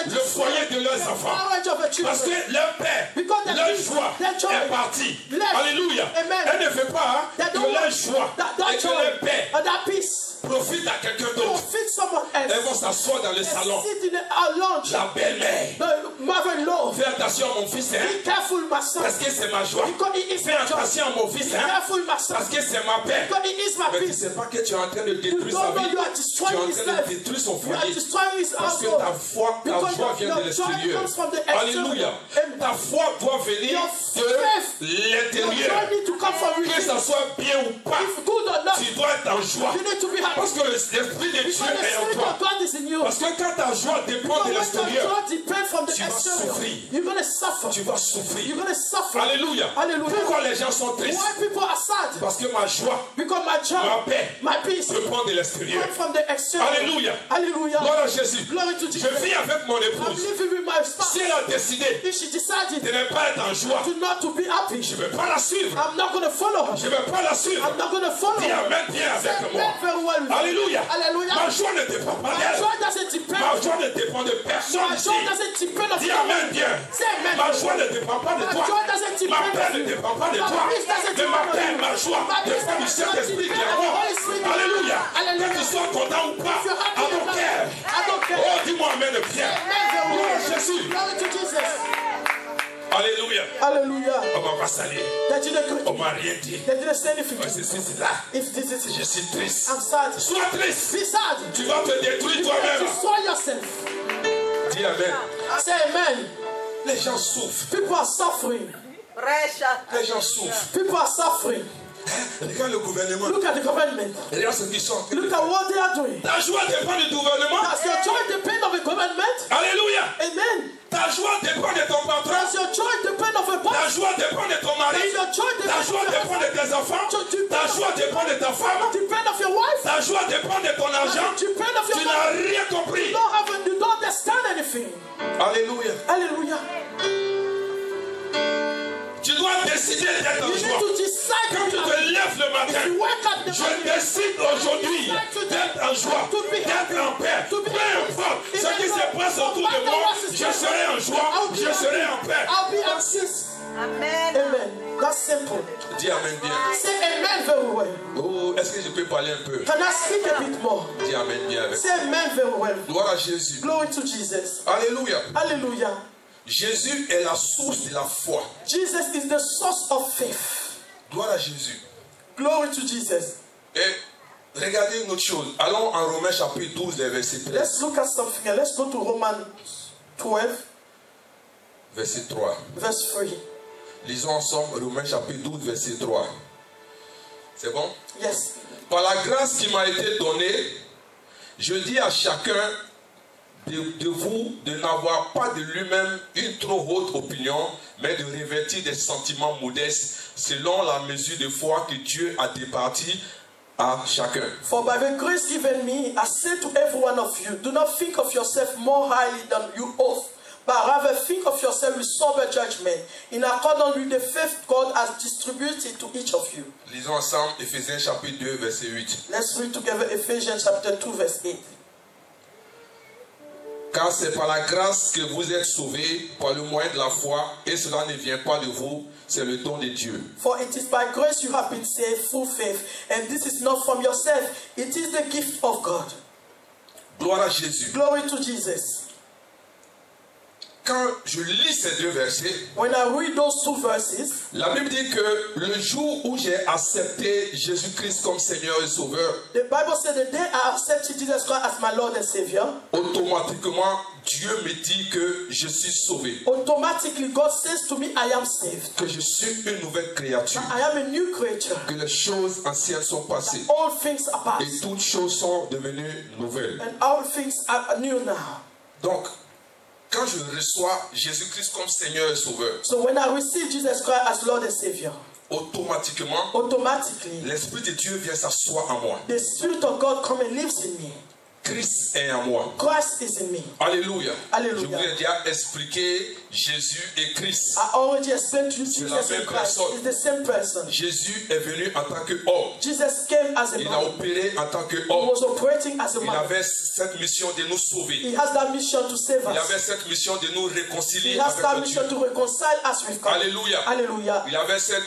Speaker 1: le foyer de leurs enfants.
Speaker 2: Marriage of a
Speaker 1: Parce
Speaker 2: children.
Speaker 1: que leur père,
Speaker 2: Because their
Speaker 1: leur
Speaker 2: kids,
Speaker 1: joie
Speaker 2: their joy
Speaker 1: est partie.
Speaker 2: left.
Speaker 1: Alléluia.
Speaker 2: Amen.
Speaker 1: Elle ne fait pas
Speaker 2: They
Speaker 1: que
Speaker 2: don't
Speaker 1: leur
Speaker 2: want
Speaker 1: joie
Speaker 2: that
Speaker 1: et que
Speaker 2: joy
Speaker 1: leur père
Speaker 2: and that peace
Speaker 1: profite à quelqu'un
Speaker 2: to
Speaker 1: d'autre.
Speaker 2: fit someone else.
Speaker 1: Elles vont s'asseoir dans le
Speaker 2: They
Speaker 1: salon.
Speaker 2: sit in a lounge.
Speaker 1: La belle-mère.
Speaker 2: The mother-in-law.
Speaker 1: Fais attention à mon fils, hein,
Speaker 2: Be careful, my son.
Speaker 1: parce que c'est ma joie.
Speaker 2: Because it is
Speaker 1: Fais
Speaker 2: my joy.
Speaker 1: attention à mon fils,
Speaker 2: Be
Speaker 1: hein,
Speaker 2: careful, my son.
Speaker 1: parce que c'est ma paix.
Speaker 2: Because it is my
Speaker 1: Mais tu ne
Speaker 2: peace.
Speaker 1: sais pas que tu es en train de
Speaker 2: You
Speaker 1: détruire sa
Speaker 2: don't know
Speaker 1: vie.
Speaker 2: you are
Speaker 1: Tu es
Speaker 2: destroying
Speaker 1: en
Speaker 2: his
Speaker 1: train de
Speaker 2: life.
Speaker 1: détruire son
Speaker 2: You are
Speaker 1: foyer.
Speaker 2: destroying his
Speaker 1: Parce que
Speaker 2: household.
Speaker 1: ta foi, ta
Speaker 2: Because
Speaker 1: joie vient de
Speaker 2: your joy
Speaker 1: l'extérieur.
Speaker 2: comes from the external.
Speaker 1: Alléluia.
Speaker 2: Amen.
Speaker 1: Ta foi doit venir
Speaker 2: Your
Speaker 1: de
Speaker 2: faith, your
Speaker 1: l'intérieur.
Speaker 2: joy need to come from
Speaker 1: Que
Speaker 2: within.
Speaker 1: ça soit bien ou pas,
Speaker 2: If good or not,
Speaker 1: tu dois être en joie.
Speaker 2: you need to be happy.
Speaker 1: Parce que l'Esprit de Dieu
Speaker 2: Because the
Speaker 1: est en
Speaker 2: Spirit
Speaker 1: toi.
Speaker 2: of God is in you.
Speaker 1: Parce que quand ta joie dépend
Speaker 2: But
Speaker 1: de
Speaker 2: when your
Speaker 1: l'extérieur,
Speaker 2: joy depends from the
Speaker 1: tu vas
Speaker 2: external,
Speaker 1: souffrir.
Speaker 2: you're going to suffer.
Speaker 1: tu vas souffrir.
Speaker 2: You're going to suffer.
Speaker 1: Alléluia.
Speaker 2: Hallelujah.
Speaker 1: Pourquoi les gens sont tristes?
Speaker 2: Why people are sad?
Speaker 1: Parce que ma joie,
Speaker 2: Because my joy,
Speaker 1: ma paix,
Speaker 2: my peace
Speaker 1: dépend de l'extérieur.
Speaker 2: come from the external.
Speaker 1: Alléluia.
Speaker 2: Hallelujah.
Speaker 1: Gloire à Jésus.
Speaker 2: Glory to
Speaker 1: Je
Speaker 2: Jesus.
Speaker 1: vis avec mon
Speaker 2: I'm
Speaker 1: épouse.
Speaker 2: living with my spouse.
Speaker 1: Si elle a décidé
Speaker 2: If she decided
Speaker 1: de ne pas être en joie,
Speaker 2: to not to be happy,
Speaker 1: je ne vais pas la suivre.
Speaker 2: I'm not going to follow her.
Speaker 1: Je ne vais pas la suivre.
Speaker 2: I'm not going to follow
Speaker 1: Dis
Speaker 2: her.
Speaker 1: amen bien
Speaker 2: Say
Speaker 1: avec moi.
Speaker 2: amen very well with me.
Speaker 1: Alléluia.
Speaker 2: Hallelujah.
Speaker 1: Ma joie ne dépend pas
Speaker 2: My
Speaker 1: d'elle.
Speaker 2: joy doesn't depend
Speaker 1: Ma
Speaker 2: on
Speaker 1: joie ne dépend de personne
Speaker 2: My
Speaker 1: ici.
Speaker 2: joy doesn't depend on
Speaker 1: Dis
Speaker 2: you.
Speaker 1: amen bien.
Speaker 2: Say amen.
Speaker 1: Ma joie ne dépend pas de
Speaker 2: My
Speaker 1: toi.
Speaker 2: joy doesn't
Speaker 1: Ma
Speaker 2: depend
Speaker 1: paix
Speaker 2: on
Speaker 1: ne
Speaker 2: you.
Speaker 1: dépend pas de
Speaker 2: My
Speaker 1: toi.
Speaker 2: peace doesn't
Speaker 1: Mais ma
Speaker 2: depend on
Speaker 1: paix,
Speaker 2: you.
Speaker 1: ma joie
Speaker 2: My peace
Speaker 1: dépend du
Speaker 2: doesn't
Speaker 1: Saint-Esprit qui est
Speaker 2: depend
Speaker 1: en
Speaker 2: on
Speaker 1: moi.
Speaker 2: the Holy Spirit.
Speaker 1: Alléluia.
Speaker 2: Hallelujah.
Speaker 1: Que tu sois content ou pas,
Speaker 2: If you're happy
Speaker 1: à
Speaker 2: or
Speaker 1: ton
Speaker 2: not,
Speaker 1: cœur.
Speaker 2: I don't care.
Speaker 1: Oh, dis-moi amen bien.
Speaker 2: Amen very
Speaker 1: Gloire
Speaker 2: well.
Speaker 1: à Jésus.
Speaker 2: Glory to Jesus.
Speaker 1: Alléluia.
Speaker 2: Hallelujah.
Speaker 1: On m'a pas salué.
Speaker 2: They didn't
Speaker 1: On
Speaker 2: go.
Speaker 1: m'a rien dit.
Speaker 2: They didn't say anything.
Speaker 1: Oh, c'est là.
Speaker 2: If this is
Speaker 1: Je suis triste.
Speaker 2: I'm sad.
Speaker 1: Sois triste.
Speaker 2: Be sad.
Speaker 1: Tu vas te détruire
Speaker 2: You
Speaker 1: toi-même.
Speaker 2: destroy yourself.
Speaker 1: Dis amen.
Speaker 2: Say amen.
Speaker 1: Les gens souffrent.
Speaker 2: People are suffering.
Speaker 1: Les gens souffrent.
Speaker 2: People are suffering.
Speaker 1: Regarde le gouvernement.
Speaker 2: Look at the government.
Speaker 1: Regarde ce qu'ils sont.
Speaker 2: Look at what they are doing.
Speaker 1: Ta joie dépend du gouvernement.
Speaker 2: Does your joy depend on the government?
Speaker 1: Alléluia.
Speaker 2: Amen.
Speaker 1: Ta joie dépend de ton patron.
Speaker 2: Does your joy depend on the
Speaker 1: Ta
Speaker 2: boss?
Speaker 1: joie dépend de ton mari.
Speaker 2: Does your joy
Speaker 1: Ta
Speaker 2: depend
Speaker 1: joie
Speaker 2: on
Speaker 1: dépend de tes enfants. Ta joie dépend de ta femme.
Speaker 2: depend on your wife?
Speaker 1: Ta joie dépend de ton argent.
Speaker 2: Depend on
Speaker 1: Tu
Speaker 2: your
Speaker 1: n'as
Speaker 2: money?
Speaker 1: rien compris.
Speaker 2: You don't understand anything.
Speaker 1: Alléluia.
Speaker 2: Hallelujah.
Speaker 1: Tu dois décider d'être en
Speaker 2: You need
Speaker 1: joie.
Speaker 2: to decide
Speaker 1: Quand tu te lèves le matin,
Speaker 2: you wake up the
Speaker 1: je
Speaker 2: morning.
Speaker 1: décide aujourd'hui d'être en joie, d'être en paix. Peu importe ce qui se passe autour de moi, je serai en joie, je serai en paix.
Speaker 2: I'll be at peace.
Speaker 3: Amen.
Speaker 2: Amen. That's simple.
Speaker 1: Dis amen bien.
Speaker 2: Say amen very well.
Speaker 1: Oh, est-ce que je peux parler un peu?
Speaker 2: Can I speak a bit more?
Speaker 1: Dis amen bien avec.
Speaker 2: Say amen very well.
Speaker 1: Gloire à Jésus.
Speaker 2: Glory to Jesus.
Speaker 1: Alléluia.
Speaker 2: Hallelujah.
Speaker 1: Jésus est la source de la foi.
Speaker 2: Jesus is the source of faith.
Speaker 1: Gloire à Jésus.
Speaker 2: Glory to Jesus.
Speaker 1: Et regardez une autre chose. Allons en Romains chapitre 12, verset 13.
Speaker 2: Let's look at something else. Let's go to Romans 12,
Speaker 1: Verset 3.
Speaker 2: verse 3.
Speaker 1: Lisons ensemble Romains chapitre 12, verset 3. C'est bon?
Speaker 2: Yes.
Speaker 1: Par la grâce qui m'a été donnée, je dis à chacun de vous de n'avoir pas de lui-même une trop haute opinion, mais de revêtir des sentiments modestes selon la mesure de foi que Dieu a départie à chacun.
Speaker 2: For by the grace given me, I say to every one of you, do not think of yourself more highly than you ought, but rather think of yourself with sober judgment, in accordance with the faith God has distributed to each of you.
Speaker 1: Lisons ensemble Éphésiens chapitre 2, verset 8.
Speaker 2: Let's read together Ephesians chapter 2, verse 8.
Speaker 1: Car c'est par la grâce que vous êtes sauvés par le moyen de la foi, et cela ne vient pas de vous, c'est le don de Dieu.
Speaker 2: For it is by grace you have been saved through faith, and this is not from yourself, it is the gift of God.
Speaker 1: Gloire à Jésus.
Speaker 2: Glory to Jesus.
Speaker 1: Quand je lis ces deux versets,
Speaker 2: When I read those two verses,
Speaker 1: la Bible dit que le jour où j'ai accepté Jésus-Christ comme Seigneur et Sauveur,
Speaker 2: the Bible said the day I accepted Jesus Christ as my Lord and Savior,
Speaker 1: automatiquement Dieu me dit que je suis sauvé,
Speaker 2: automatically God says to me, I am saved.
Speaker 1: que je suis une nouvelle créature,
Speaker 2: I am a new creature.
Speaker 1: que les choses anciennes sont passées
Speaker 2: All things are
Speaker 1: et
Speaker 2: past,
Speaker 1: toutes choses sont devenues nouvelles.
Speaker 2: and all things are new now.
Speaker 1: Donc, quand je reçois Jésus-Christ comme Seigneur et Sauveur,
Speaker 2: So when I receive Jesus Christ as Lord and Savior,
Speaker 1: automatiquement,
Speaker 2: automatically,
Speaker 1: l'Esprit de Dieu vient s'asseoir en moi.
Speaker 2: the Spirit of God come and lives in me.
Speaker 1: Christ est en moi.
Speaker 2: Christ is in me.
Speaker 1: Alléluia.
Speaker 2: Alléluia.
Speaker 1: Je vous ai déjà expliqué Jésus et Christ.
Speaker 2: I already explained to you
Speaker 1: C'est
Speaker 2: Jesus
Speaker 1: la même
Speaker 2: and Christ
Speaker 1: personne.
Speaker 2: is the same person.
Speaker 1: Jésus est venu en tant qu'homme.
Speaker 2: Jesus came as a
Speaker 1: Il a
Speaker 2: man.
Speaker 1: opéré en tant
Speaker 2: He
Speaker 1: qu'homme.
Speaker 2: was operating as a
Speaker 1: Il
Speaker 2: man.
Speaker 1: avait cette mission de nous sauver.
Speaker 2: He has that mission to save
Speaker 1: Il
Speaker 2: us.
Speaker 1: avait cette mission de nous
Speaker 2: He
Speaker 1: réconcilier
Speaker 2: has that
Speaker 1: avec Dieu.
Speaker 2: mission to reconcile us with God.
Speaker 1: Alléluia.
Speaker 2: Hallelujah.
Speaker 1: Il avait cette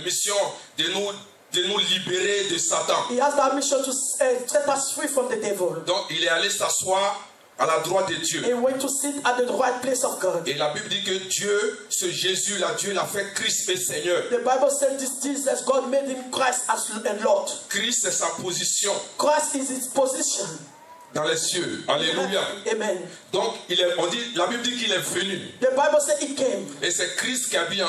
Speaker 1: mission de nous libérer de Satan.
Speaker 2: He has that mission to set us free from the devil.
Speaker 1: Donc il est allé s'asseoir à la droite de Dieu.
Speaker 2: He went to sit at the right place of God.
Speaker 1: Et la Bible dit que Dieu, ce Jésus-là, Dieu l'a fait Christ et Seigneur.
Speaker 2: The Bible said this Jesus, God made him Christ as and Lord.
Speaker 1: Christ, c'est sa position
Speaker 2: Christ is his position.
Speaker 1: dans les cieux. Alléluia.
Speaker 2: Amen.
Speaker 1: Donc, la Bible dit qu'il est venu.
Speaker 2: The Bible said he came.
Speaker 1: Et c'est Christ qui habite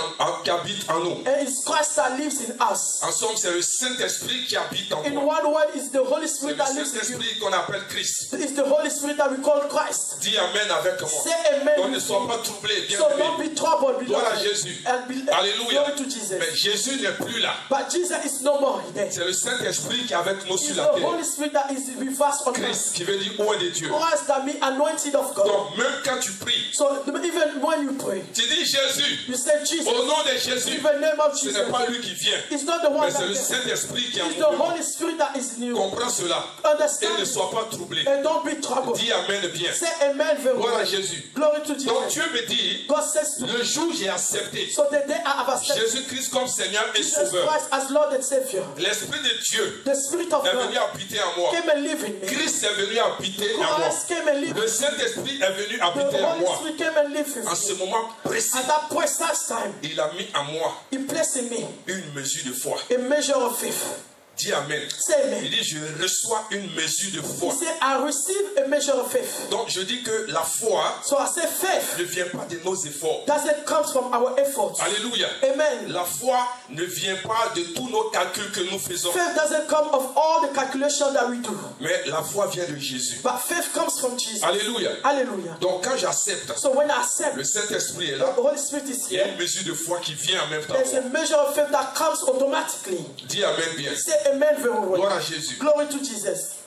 Speaker 1: en nous.
Speaker 2: And it's Christ that lives in us.
Speaker 1: En somme, c'est le Saint-Esprit qui habite en
Speaker 2: In
Speaker 1: nous.
Speaker 2: one word, it's the Holy
Speaker 1: C'est
Speaker 2: Spirit
Speaker 1: le
Speaker 2: that lives in you.
Speaker 1: Saint-Esprit qu'on appelle Christ.
Speaker 2: It's the Holy Spirit that we call Christ.
Speaker 1: Dis Amen avec moi.
Speaker 2: Say amen.
Speaker 1: Donc ne sois pas troublé, bien
Speaker 2: So don't
Speaker 1: aimé.
Speaker 2: be troubled,
Speaker 1: Gloire à
Speaker 2: beloved.
Speaker 1: Jésus.
Speaker 2: And be,
Speaker 1: Alléluia.
Speaker 2: glory to Jesus.
Speaker 1: Mais Jésus n'est plus là.
Speaker 2: But Jesus is no more there.
Speaker 1: C'est le Saint-Esprit qui est avec nous
Speaker 2: It's
Speaker 1: sur
Speaker 2: the
Speaker 1: la terre.
Speaker 2: Holy Spirit that is with us on earth.
Speaker 1: Christ qui veut dire où est de Dieu.
Speaker 2: Christ that means anointed of God.
Speaker 1: Donc même quand tu pries,
Speaker 2: So even when you pray,
Speaker 1: tu dis Jésus.
Speaker 2: you say Jesus.
Speaker 1: Au nom de
Speaker 2: In
Speaker 1: Jésus.
Speaker 2: the name of
Speaker 1: Ce
Speaker 2: Jesus.
Speaker 1: n'est pas lui qui vient.
Speaker 2: It's not the one
Speaker 1: Mais
Speaker 2: that
Speaker 1: c'est le
Speaker 2: gets.
Speaker 1: Saint-Esprit qui est en
Speaker 2: It's the
Speaker 1: nous.
Speaker 2: Holy Spirit that is in you.
Speaker 1: Comprends cela. Et
Speaker 2: Understand
Speaker 1: ne
Speaker 2: it.
Speaker 1: sois pas troublé.
Speaker 2: And don't be troubled.
Speaker 1: Dis Amen bien.
Speaker 2: Say amen very
Speaker 1: Gloire à
Speaker 2: well.
Speaker 1: Jésus.
Speaker 2: Glory to Jesus.
Speaker 1: Donc Dieu me dit,
Speaker 2: God says to me,
Speaker 1: le jour où j'ai accepté
Speaker 2: so the day I have accepted
Speaker 1: Jésus-Christ comme Seigneur et
Speaker 2: Jesus
Speaker 1: Sauveur,
Speaker 2: Christ as Lord and Savior,
Speaker 1: l'Esprit de Dieu
Speaker 2: the Spirit of
Speaker 1: est venu
Speaker 2: God
Speaker 1: habiter en moi.
Speaker 2: came and live in me.
Speaker 1: Christ est venu habiter en moi.
Speaker 2: Christ came and live
Speaker 1: Le
Speaker 2: in me.
Speaker 1: Saint-Esprit est venu
Speaker 2: The
Speaker 1: habiter en
Speaker 2: Holy
Speaker 1: moi.
Speaker 2: Spirit came and lived with
Speaker 1: En
Speaker 2: me.
Speaker 1: ce moment précis,
Speaker 2: At that precise time,
Speaker 1: il a mis en moi
Speaker 2: He placed in me
Speaker 1: une mesure de foi.
Speaker 2: a measure of faith.
Speaker 1: Dis Amen.
Speaker 2: Say
Speaker 1: Il
Speaker 2: amen.
Speaker 1: dit, je reçois une mesure de
Speaker 2: He
Speaker 1: foi.
Speaker 2: said, I receive a measure of faith.
Speaker 1: Donc je dis que la foi
Speaker 2: So I say faith
Speaker 1: ne vient pas de nos efforts.
Speaker 2: doesn't come from our efforts.
Speaker 1: Alléluia.
Speaker 2: Amen.
Speaker 1: La foi ne vient pas de tous nos calculs que nous faisons.
Speaker 2: Faith doesn't come of all the calculations that we do.
Speaker 1: Mais la foi vient de Jésus.
Speaker 2: But faith comes from Jesus.
Speaker 1: Alléluia.
Speaker 2: Hallelujah.
Speaker 1: Donc quand j'accepte,
Speaker 2: So when I accept,
Speaker 1: le Saint-Esprit est
Speaker 2: the
Speaker 1: là.
Speaker 2: Holy Spirit is
Speaker 1: Il y a
Speaker 2: here.
Speaker 1: une mesure de foi qui vient en même temps.
Speaker 2: There's a measure of faith that comes automatically.
Speaker 1: Dis Amen bien.
Speaker 2: Say amen very well.
Speaker 1: Gloire à Jésus.
Speaker 2: Glory to Jesus.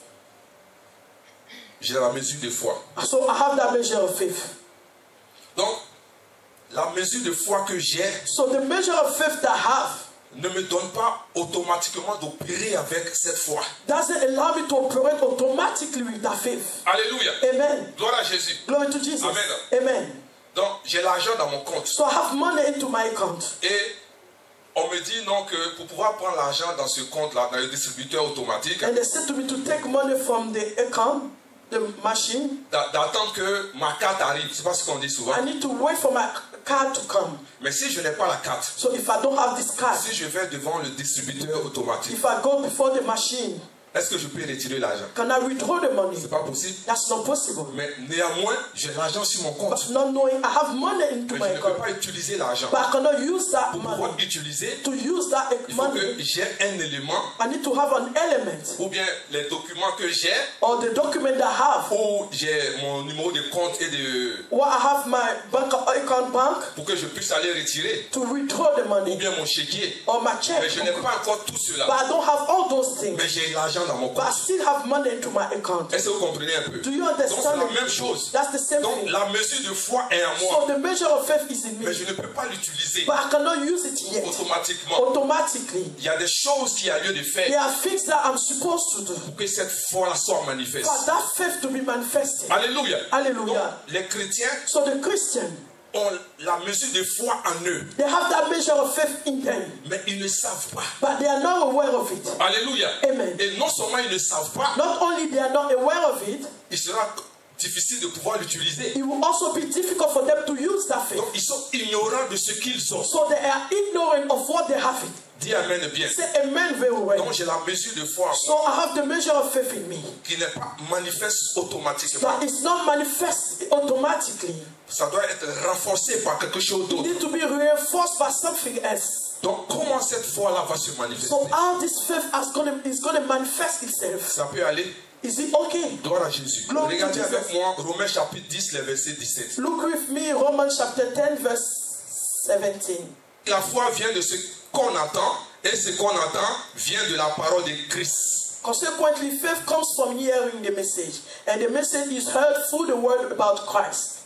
Speaker 1: J'ai la mesure de foi.
Speaker 2: So I have that measure of faith.
Speaker 1: Donc, la mesure de foi que j'ai
Speaker 2: So the measure of faith that I have
Speaker 1: ne me donne pas automatiquement d'opérer avec cette foi.
Speaker 2: doesn't allow me to operate automatically with that faith.
Speaker 1: Alléluia.
Speaker 2: Amen.
Speaker 1: Gloire à Jésus.
Speaker 2: Glory to Jesus.
Speaker 1: Amen.
Speaker 2: Amen.
Speaker 1: Donc, j'ai l'argent dans mon compte.
Speaker 2: So I have money into my account.
Speaker 1: Et on me dit non que pour pouvoir prendre l'argent dans ce compte-là, dans le distributeur automatique,
Speaker 2: And they said to me to take money from the account, the machine.
Speaker 1: d'attendre que ma carte arrive. C'est pas ce qu'on dit souvent.
Speaker 2: I need to wait for my card to come.
Speaker 1: Mais si je n'ai pas la carte,
Speaker 2: So if I don't have this card,
Speaker 1: si je vais devant le distributeur automatique,
Speaker 2: if I go before the machine,
Speaker 1: est-ce que je peux retirer l'argent?
Speaker 2: can I withdraw the money?
Speaker 1: C'est pas possible.
Speaker 2: That's not possible.
Speaker 1: Mais néanmoins, j'ai l'argent sur mon compte.
Speaker 2: But not knowing I have money into
Speaker 1: Mais
Speaker 2: my
Speaker 1: je ne peux
Speaker 2: account.
Speaker 1: pas utiliser l'argent.
Speaker 2: But I cannot use that
Speaker 1: Pour pouvoir
Speaker 2: money.
Speaker 1: utiliser,
Speaker 2: To use that
Speaker 1: il faut
Speaker 2: money,
Speaker 1: que j'ai un élément
Speaker 2: I need to have an element
Speaker 1: ou bien les documents que j'ai
Speaker 2: or the document that I have,
Speaker 1: où j'ai mon numéro de compte et de
Speaker 2: or I have my bank account
Speaker 1: pour que je puisse aller retirer
Speaker 2: to withdraw the
Speaker 1: ou
Speaker 2: money
Speaker 1: bien mon chéquier.
Speaker 2: or my
Speaker 1: Mais
Speaker 2: check.
Speaker 1: je n'ai pas encore tout cela.
Speaker 2: But I don't have all those things.
Speaker 1: Mais j'ai l'argent dans mon
Speaker 2: But I
Speaker 1: compte.
Speaker 2: still have money into my account.
Speaker 1: Est-ce que vous comprenez un peu?
Speaker 2: Do you
Speaker 1: Donc c'est
Speaker 2: understand
Speaker 1: la
Speaker 2: it?
Speaker 1: même chose.
Speaker 2: That's the same
Speaker 1: Donc
Speaker 2: thing.
Speaker 1: la mesure de foi est en
Speaker 2: So
Speaker 1: moi.
Speaker 2: the measure of faith is in me.
Speaker 1: Mais je ne peux pas l'utiliser
Speaker 2: But I cannot use it yet.
Speaker 1: automatiquement.
Speaker 2: Automatically.
Speaker 1: Il y a des choses qu'il y a lieu de
Speaker 2: There
Speaker 1: faire
Speaker 2: are things that I'm supposed to do.
Speaker 1: pour que cette foi-là soit manifeste.
Speaker 2: For that faith to be manifested.
Speaker 1: Alléluia.
Speaker 2: Hallelujah.
Speaker 1: Donc, les chrétiens
Speaker 2: So the Christian,
Speaker 1: ont la mesure de foi en eux,
Speaker 2: they have that measure of faith in them.
Speaker 1: mais ils ne savent pas.
Speaker 2: But they are not aware of it.
Speaker 1: Alléluia.
Speaker 2: Amen.
Speaker 1: Et non seulement ils ne savent pas,
Speaker 2: Not only they are not aware of it,
Speaker 1: il sera difficile de pouvoir l'utiliser.
Speaker 2: it will also be difficult for them to use that faith.
Speaker 1: Donc ils sont ignorants de ce qu'ils ont.
Speaker 2: So they are ignorant of what they have it.
Speaker 1: Dis Amen bien.
Speaker 2: Say amen very well.
Speaker 1: Donc j'ai la mesure de foi en
Speaker 2: So
Speaker 1: moi
Speaker 2: I have the measure of faith in me.
Speaker 1: qui n'est pas manifeste automatiquement.
Speaker 2: That is not manifest automatically.
Speaker 1: Ça doit être renforcé par quelque chose
Speaker 2: It
Speaker 1: d'autre.
Speaker 2: needs to be reinforced by something else.
Speaker 1: Donc comment cette foi-là va se manifester?
Speaker 2: So how this faith is going to manifest itself?
Speaker 1: Ça peut aller.
Speaker 2: Is it okay?
Speaker 1: Gloire à Jésus.
Speaker 2: Glory to
Speaker 1: Regardez
Speaker 2: Jesus.
Speaker 1: avec moi Romains chapitre 10, le verset 17.
Speaker 2: Look with me, Romans chapter 10, verse 17.
Speaker 1: La foi vient de ce qu'on entend, et ce qu'on entend vient de la parole de Christ.
Speaker 2: Consequently, faith comes from hearing the message, and the message is heard through the word about Christ.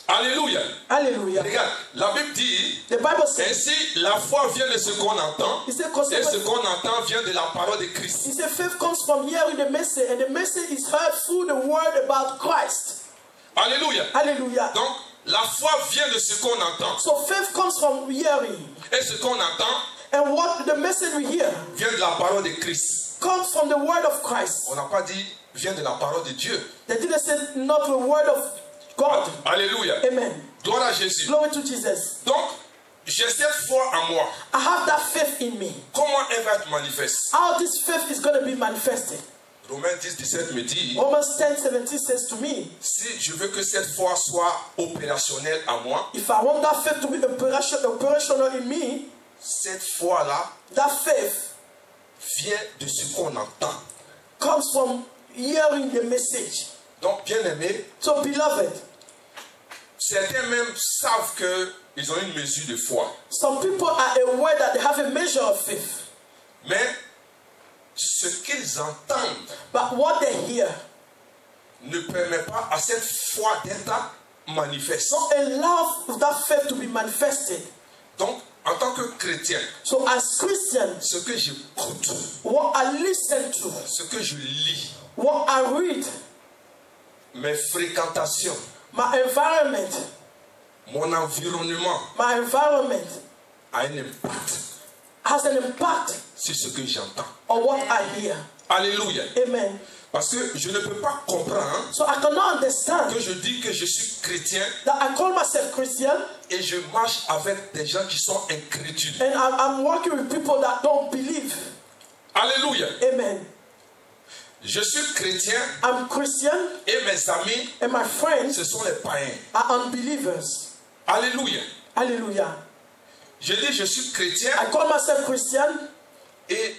Speaker 1: Alléluia.
Speaker 2: Hallelujah.
Speaker 1: Regarde, la Bible dit,
Speaker 2: The Bible says,
Speaker 1: ainsi la foi vient de ce qu'on entend,
Speaker 2: it says,
Speaker 1: et ce qu'on entend vient de la parole de Christ.
Speaker 2: he said faith comes from hearing the message, and the message is heard through the word about Christ.
Speaker 1: Alléluia.
Speaker 2: Hallelujah.
Speaker 1: Donc, la foi vient de ce qu'on entend.
Speaker 2: So faith comes from hearing,
Speaker 1: Et ce qu'on entend
Speaker 2: and what the message we hear
Speaker 1: vient de la parole de Christ.
Speaker 2: comes from the word of Christ.
Speaker 1: On n'a pas dit vient de la parole de Dieu.
Speaker 2: They didn't say not the word of God.
Speaker 1: Alléluia.
Speaker 2: Amen.
Speaker 1: Gloire à Jésus.
Speaker 2: Glory to Jesus.
Speaker 1: Donc, j'ai cette foi en moi.
Speaker 2: I have that faith in me.
Speaker 1: Comment elle va être manifeste?
Speaker 2: How this faith is going to be manifested.
Speaker 1: Romains 10, 17 me dit,
Speaker 2: Romans 10:17 says to me,
Speaker 1: si je veux que cette foi soit opérationnelle en moi,
Speaker 2: if I want that faith to be operational in me,
Speaker 1: cette foi-là
Speaker 2: that faith
Speaker 1: vient de ce qu'on entend.
Speaker 2: comes from hearing the message.
Speaker 1: Donc, bien aimé,
Speaker 2: So, beloved,
Speaker 1: certains même savent qu'ils ont une mesure de foi.
Speaker 2: some people are aware that they have a measure of faith,
Speaker 1: Mais ce qu'ils entendent
Speaker 2: but what they hear
Speaker 1: ne permet pas à cette foi d'être manifeste.
Speaker 2: don't allow that faith to be manifested.
Speaker 1: Donc, en tant que chrétien,
Speaker 2: So, as Christians,
Speaker 1: ce que j'écoute,
Speaker 2: what I listen to,
Speaker 1: ce que je lis,
Speaker 2: what I read,
Speaker 1: mes fréquentations,
Speaker 2: my environment
Speaker 1: mon environnement a un impact
Speaker 2: has an impact
Speaker 1: sur ce que j'entends.
Speaker 2: on what I hear.
Speaker 1: Alléluia.
Speaker 2: Amen.
Speaker 1: Parce que je ne peux pas comprendre
Speaker 2: So I cannot understand
Speaker 1: que je dis que je suis chrétien
Speaker 2: that I call myself Christian
Speaker 1: et je marche avec des gens qui sont incrédules.
Speaker 2: and I'm working with people that don't believe.
Speaker 1: Alléluia.
Speaker 2: Amen.
Speaker 1: Je suis chrétien
Speaker 2: I'm Christian
Speaker 1: et mes amis,
Speaker 2: and my friends
Speaker 1: ce sont les païens.
Speaker 2: are unbelievers.
Speaker 1: Alléluia.
Speaker 2: Hallelujah.
Speaker 1: Je dis je suis chrétien
Speaker 2: I call myself Christian.
Speaker 1: et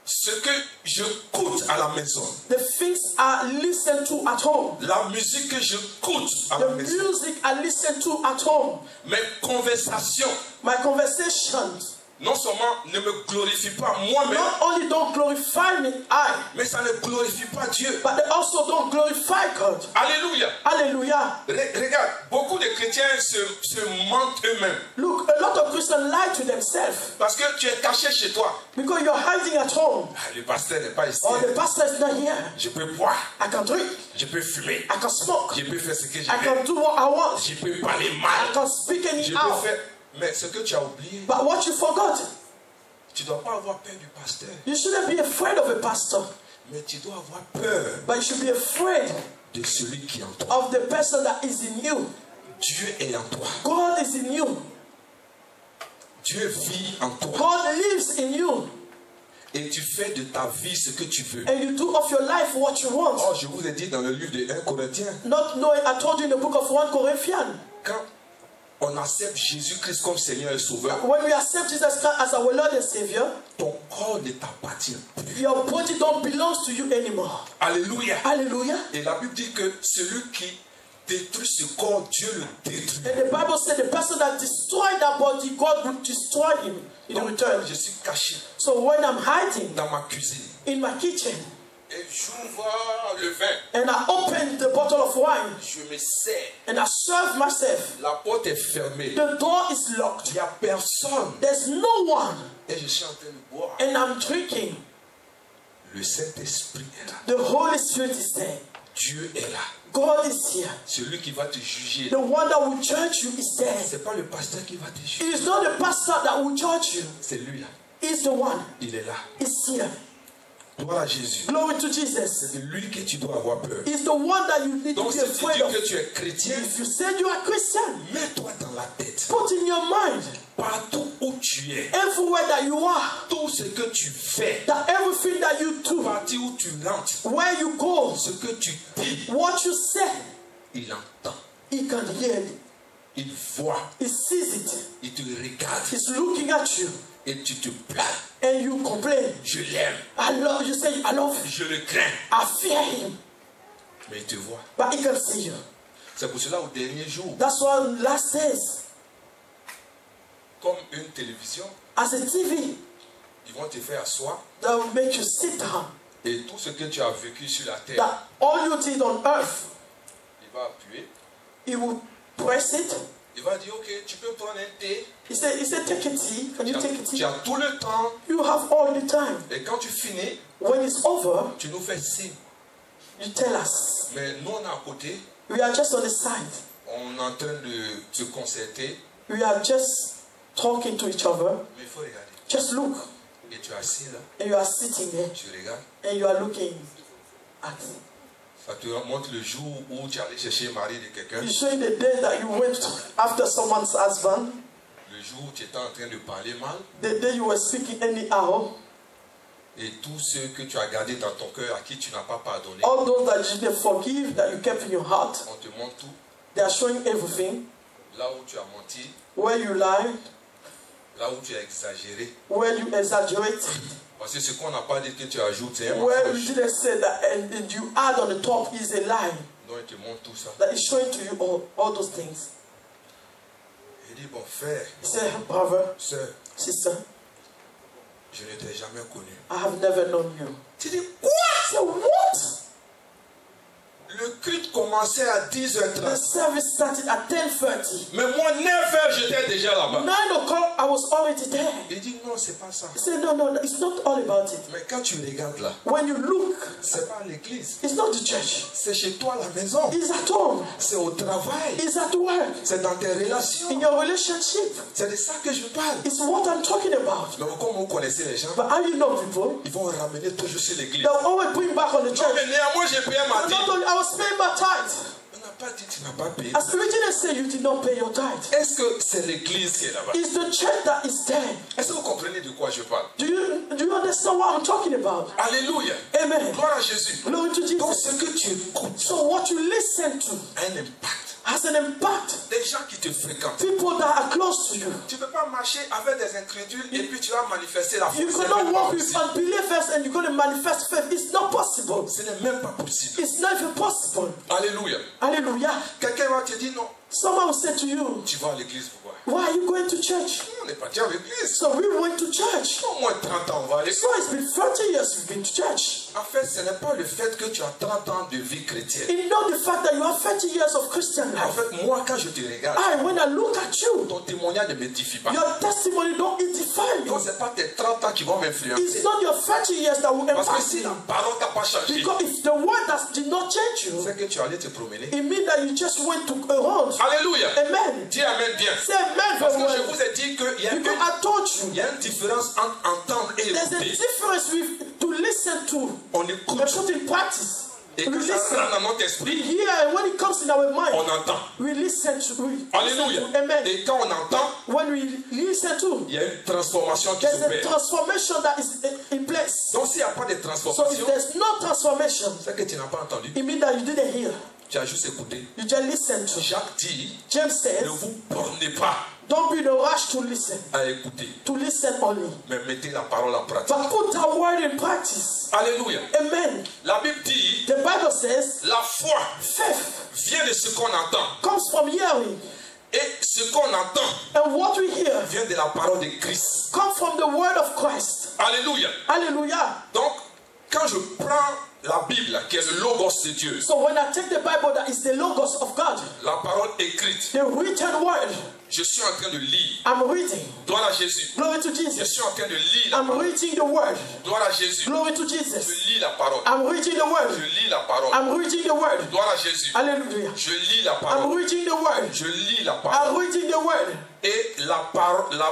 Speaker 1: ce que j'écoute à la maison,
Speaker 2: The things I listen to at home,
Speaker 1: la musique que j'écoute à la
Speaker 2: the
Speaker 1: maison,
Speaker 2: music I listen to at home,
Speaker 1: mes conversations,
Speaker 2: my conversations,
Speaker 1: non seulement ne me glorifient pas moi-même,
Speaker 2: not only don't glorify me,
Speaker 1: mais ça ne glorifie pas Dieu.
Speaker 2: but they also don't glorify God.
Speaker 1: Alléluia.
Speaker 2: Hallelujah.
Speaker 1: Regarde, beaucoup de chrétiens se mentent eux-mêmes.
Speaker 2: Look, a lot of Christians lie to themselves
Speaker 1: Parce que tu es caché chez toi.
Speaker 2: because you're hiding at home.
Speaker 1: Ah, le pasteur n'est pas ici.
Speaker 2: Or the pastor is not here.
Speaker 1: Je peux boire,
Speaker 2: I can drink.
Speaker 1: je peux fumer,
Speaker 2: I can smoke.
Speaker 1: je peux faire ce que je
Speaker 2: I
Speaker 1: veux,
Speaker 2: can do what I want.
Speaker 1: je peux parler
Speaker 2: I
Speaker 1: mal,
Speaker 2: can speak
Speaker 1: je
Speaker 2: anyhow.
Speaker 1: peux faire... Mais ce que tu as oublié,
Speaker 2: But what you forgot,
Speaker 1: tu ne dois pas avoir peur du pasteur,
Speaker 2: you shouldn't be afraid of a pastor,
Speaker 1: mais tu dois avoir peur
Speaker 2: but you should be afraid
Speaker 1: de celui qui est en toi.
Speaker 2: of the person that is in you.
Speaker 1: Dieu est en toi.
Speaker 2: God is in you.
Speaker 1: Dieu vit en toi.
Speaker 2: God lives in you.
Speaker 1: Et tu fais de ta vie ce que tu veux.
Speaker 2: And you do of your life what you want.
Speaker 1: Oh, je vous ai dit dans le livre de 1 Corinthiens,
Speaker 2: Not knowing, I told you in the book of 1 Corinthians,
Speaker 1: quand on accepte Jésus-Christ comme Seigneur et Sauveur,
Speaker 2: when we accept Jesus Christ as our Lord and Savior,
Speaker 1: ton corps ne t'appartient plus.
Speaker 2: your body don't belong to you anymore.
Speaker 1: Alléluia.
Speaker 2: Hallelujah.
Speaker 1: Et la Bible dit que celui qui détruit ce corps, Dieu le détruit.
Speaker 2: And the Bible said the person that destroyed that body, God will destroy him in
Speaker 1: Donc,
Speaker 2: return.
Speaker 1: je suis caché
Speaker 2: So when I'm hiding
Speaker 1: dans ma cuisine
Speaker 2: in my kitchen
Speaker 1: et j'ouvre le vin,
Speaker 2: and I open the bottle of wine
Speaker 1: je me sers.
Speaker 2: and I serve myself,
Speaker 1: La porte est fermée.
Speaker 2: the door is locked.
Speaker 1: Il n'y a personne.
Speaker 2: There's no one.
Speaker 1: Et je suis en train de boire.
Speaker 2: And I'm drinking.
Speaker 1: Le Saint-Esprit est là.
Speaker 2: The Holy Spirit is there.
Speaker 1: Dieu est là.
Speaker 2: God is here.
Speaker 1: Celui qui va te juger.
Speaker 2: The one that will judge you is there.
Speaker 1: Ce n'est pas le pasteur qui va te
Speaker 2: It
Speaker 1: juger.
Speaker 2: is not the pastor that will judge you.
Speaker 1: C'est lui là.
Speaker 2: It's the one.
Speaker 1: Il est là.
Speaker 2: It's here.
Speaker 1: Gloire à Jésus.
Speaker 2: Glory to Jesus.
Speaker 1: C'est de lui que tu dois avoir peur.
Speaker 2: It's the one that you need to
Speaker 1: Donc
Speaker 2: be
Speaker 1: si tu
Speaker 2: afraid
Speaker 1: dis
Speaker 2: of.
Speaker 1: que tu es chrétien,
Speaker 2: If you say you are Christian,
Speaker 1: mets-toi dans la tête.
Speaker 2: put in your mind,
Speaker 1: Partout où tu es,
Speaker 2: everywhere that you are,
Speaker 1: tout ce que tu fais,
Speaker 2: that everything that you do,
Speaker 1: partout où tu rentres,
Speaker 2: where you go,
Speaker 1: ce que tu dis,
Speaker 2: what you say,
Speaker 1: il entend,
Speaker 2: he can hear it.
Speaker 1: il voit,
Speaker 2: He sees it.
Speaker 1: il te regarde
Speaker 2: He's looking at you.
Speaker 1: et tu te plains.
Speaker 2: And you complain.
Speaker 1: Je l'aime,
Speaker 2: I love you. Say I love him.
Speaker 1: je le crains,
Speaker 2: I fear him.
Speaker 1: mais il te voit.
Speaker 2: But he can see you.
Speaker 1: C'est pour cela au dernier jour,
Speaker 2: That's why last days,
Speaker 1: comme une télévision.
Speaker 2: as a TV
Speaker 1: Ils vont te faire asseoir.
Speaker 2: that will make you sit down.
Speaker 1: Et tout ce que tu as vécu sur la terre,
Speaker 2: That all you did on earth,
Speaker 1: il va appuyer.
Speaker 2: he will press it.
Speaker 1: Il va dire, ok, tu peux prendre un thé.
Speaker 2: He said, take a tea. Can you take a
Speaker 1: Tu
Speaker 2: tea?
Speaker 1: as tout le temps.
Speaker 2: You have all the time.
Speaker 1: Et quand tu finis,
Speaker 2: When it's over,
Speaker 1: tu nous fais signe.
Speaker 2: you tell us.
Speaker 1: Mais nous, on est à côté.
Speaker 2: We are just on the side.
Speaker 1: On est en train de se concerter.
Speaker 2: We are just talking to each other.
Speaker 1: Mais il faut regarder.
Speaker 2: Just look.
Speaker 1: Et tu es assis là.
Speaker 2: And you are sitting there.
Speaker 1: Tu regardes.
Speaker 2: And you are looking at.
Speaker 1: Ça te montre le jour où tu allais chercher le mari de quelqu'un.
Speaker 2: He's showing the day that you went after someone's husband.
Speaker 1: Le jour où tu étais en train de parler mal.
Speaker 2: The day you were speaking anyhow.
Speaker 1: Et tous ceux que tu as gardés dans ton cœur, à qui tu n'as pas pardonné.
Speaker 2: All those that you didn't forgive, that you kept in your heart.
Speaker 1: On te montre tout.
Speaker 2: They are showing everything.
Speaker 1: Là où tu as menti.
Speaker 2: Where you lied.
Speaker 1: Là où tu as exagéré.
Speaker 2: Where you exaggerated.
Speaker 1: Parce que ce qu'on n'a pas dit que tu ajoutes, c'est un
Speaker 2: Where you
Speaker 1: mensonge.
Speaker 2: didn't say that and you add on the top is a lie.
Speaker 1: Donc il te montre tout ça.
Speaker 2: That is showing to you all those things.
Speaker 1: Il dit, bon frère,
Speaker 2: He said, brother,
Speaker 1: sœur,
Speaker 2: sister,
Speaker 1: je ne t'ai jamais connu.
Speaker 2: I have never known you.
Speaker 1: Tu dis, quoi?
Speaker 2: I said, what?
Speaker 1: Le culte commençait à
Speaker 2: The
Speaker 1: 10h30.
Speaker 2: service started at 10:30.
Speaker 1: Mais moi, 9h, j'étais déjà là-bas.
Speaker 2: 9 o'clock, I was already there.
Speaker 1: Il dit, non, c'est pas ça.
Speaker 2: He said, no, it's not all about it.
Speaker 1: Mais quand tu regardes là,
Speaker 2: When you look,
Speaker 1: c'est pas l'église.
Speaker 2: it's not the church.
Speaker 1: C'est chez toi à la maison.
Speaker 2: It's at home.
Speaker 1: C'est au travail.
Speaker 2: It's at work.
Speaker 1: C'est dans tes relations.
Speaker 2: In your relationship.
Speaker 1: C'est de ça que je parle.
Speaker 2: It's what I'm talking about.
Speaker 1: Mais comme vous connaissez les gens,
Speaker 2: But how you know people?
Speaker 1: ils vont ramener toujours sur l'église.
Speaker 2: They'll always bring back on the
Speaker 1: Non,
Speaker 2: church.
Speaker 1: mais néanmoins, j'ai payé ma
Speaker 2: But
Speaker 1: dîme.
Speaker 2: not only I was paying my tithe.
Speaker 1: On n'a pas dit que tu n'as pas payé.
Speaker 2: As we didn't say you did not pay your tithe.
Speaker 1: Est-ce que c'est l'église qui est là-bas?
Speaker 2: It's the church that is there.
Speaker 1: Est-ce que vous comprenez de quoi je parle?
Speaker 2: Do you understand what I'm talking about?
Speaker 1: Alléluia.
Speaker 2: Amen.
Speaker 1: Gloire à Jésus.
Speaker 2: Glory to
Speaker 1: Donc
Speaker 2: Jesus.
Speaker 1: ce que tu écoutes
Speaker 2: So what you listen to
Speaker 1: a un impact.
Speaker 2: has an impact.
Speaker 1: Des gens qui te fréquentent.
Speaker 2: People that are close to you.
Speaker 1: Tu ne peux pas marcher avec des incrédules et puis tu vas manifester la foi.
Speaker 2: You
Speaker 1: Ce n'est
Speaker 2: cannot
Speaker 1: même pas
Speaker 2: walk with
Speaker 1: possible.
Speaker 2: unbelievers and you're going to manifest faith. It's not possible.
Speaker 1: Ce n'est même pas possible.
Speaker 2: It's not even possible.
Speaker 1: Alléluia.
Speaker 2: Hallelujah.
Speaker 1: Quelqu'un va te dire non.
Speaker 2: Someone will say to you,
Speaker 1: Tu vas à l'église pourquoi?
Speaker 2: why are you going to church?
Speaker 1: On n'est pas déjà à l'église.
Speaker 2: So we went to church.
Speaker 1: Au moins 30 ans, on va à l'église.
Speaker 2: So it's been 30 years we've been to church.
Speaker 1: En fait, ce n'est pas le fait que tu as 30 ans de vie chrétienne.
Speaker 2: It's not the fact that you have 30 years of Christian
Speaker 1: En
Speaker 2: life.
Speaker 1: fait, moi, quand je te regarde,
Speaker 2: When I look at you,
Speaker 1: ton témoignage ne m'édifie pas.
Speaker 2: your testimony don't edify
Speaker 1: Donc,
Speaker 2: me.
Speaker 1: ce n'est pas tes 30 ans qui vont
Speaker 2: It's
Speaker 1: m'influencer.
Speaker 2: not your 30 years that will
Speaker 1: Parce que
Speaker 2: impact
Speaker 1: si la
Speaker 2: you.
Speaker 1: parole n'a pas changé,
Speaker 2: Because if the word that did not change you,
Speaker 1: c'est que tu allais te promener.
Speaker 2: it means that you just went to a road.
Speaker 1: Alléluia.
Speaker 2: Amen.
Speaker 1: Dis amen bien.
Speaker 2: Say amen
Speaker 1: Parce
Speaker 2: very
Speaker 1: que je
Speaker 2: well.
Speaker 1: vous ai dit qu'il y a
Speaker 2: Because I told
Speaker 1: il
Speaker 2: you,
Speaker 1: y a une différence entre entendre et
Speaker 2: there's a
Speaker 1: écouter.
Speaker 2: difference with to listen to
Speaker 1: On
Speaker 2: and
Speaker 1: écoute
Speaker 2: put in practice.
Speaker 1: et
Speaker 2: We
Speaker 1: que ça
Speaker 2: listen.
Speaker 1: rentre dans notre
Speaker 2: We
Speaker 1: esprit,
Speaker 2: hear and when it comes in our mind,
Speaker 1: on entend.
Speaker 2: we listen to. We
Speaker 1: Alléluia.
Speaker 2: listen to. Amen.
Speaker 1: Et quand on entend,
Speaker 2: When we listen to,
Speaker 1: il y a une transformation qui
Speaker 2: there's a
Speaker 1: s'opère.
Speaker 2: transformation that is in place.
Speaker 1: Donc s'il n'y a pas de
Speaker 2: So if
Speaker 1: transformation,
Speaker 2: there's no transformation,
Speaker 1: c'est que tu n'as pas entendu.
Speaker 2: it means that you didn't hear.
Speaker 1: Tu as juste écouté.
Speaker 2: You just listen to.
Speaker 1: Jacques dit,
Speaker 2: James
Speaker 1: ne
Speaker 2: says,
Speaker 1: vous bornez pas
Speaker 2: don't be in a rush to listen.
Speaker 1: à écouter,
Speaker 2: To listen only.
Speaker 1: mais mettez la parole en pratique.
Speaker 2: But put that word in practice.
Speaker 1: Alléluia.
Speaker 2: Amen.
Speaker 1: La Bible dit,
Speaker 2: The Bible says,
Speaker 1: la foi
Speaker 2: faith
Speaker 1: vient de ce qu'on entend.
Speaker 2: comes from hearing.
Speaker 1: Et ce qu'on entend
Speaker 2: And what we hear
Speaker 1: vient de la parole de Christ.
Speaker 2: comes from the word of Christ.
Speaker 1: Alléluia.
Speaker 2: Hallelujah.
Speaker 1: Donc, quand je prends la Bible, qui est le logos de Dieu,
Speaker 2: So when I take the Bible that is the logos of God,
Speaker 1: la parole écrite,
Speaker 2: the written word,
Speaker 1: je suis en train de lire.
Speaker 2: I'm reading.
Speaker 1: Gloire à Jésus.
Speaker 2: Glory to
Speaker 1: Je
Speaker 2: Jesus.
Speaker 1: suis en train de lire la
Speaker 2: I'm
Speaker 1: parole.
Speaker 2: reading the word.
Speaker 1: Gloire à Jésus.
Speaker 2: Glory to
Speaker 1: Je
Speaker 2: Jesus.
Speaker 1: lis la parole.
Speaker 2: I'm reading the
Speaker 1: Je
Speaker 2: word.
Speaker 1: lis la parole.
Speaker 2: I'm reading the word.
Speaker 1: Gloire à Jésus.
Speaker 2: Hallelujah.
Speaker 1: Je lis la
Speaker 2: I'm
Speaker 1: parole.
Speaker 2: reading the word.
Speaker 1: Je lis la
Speaker 2: I'm
Speaker 1: parole.
Speaker 2: reading the word.
Speaker 1: Et la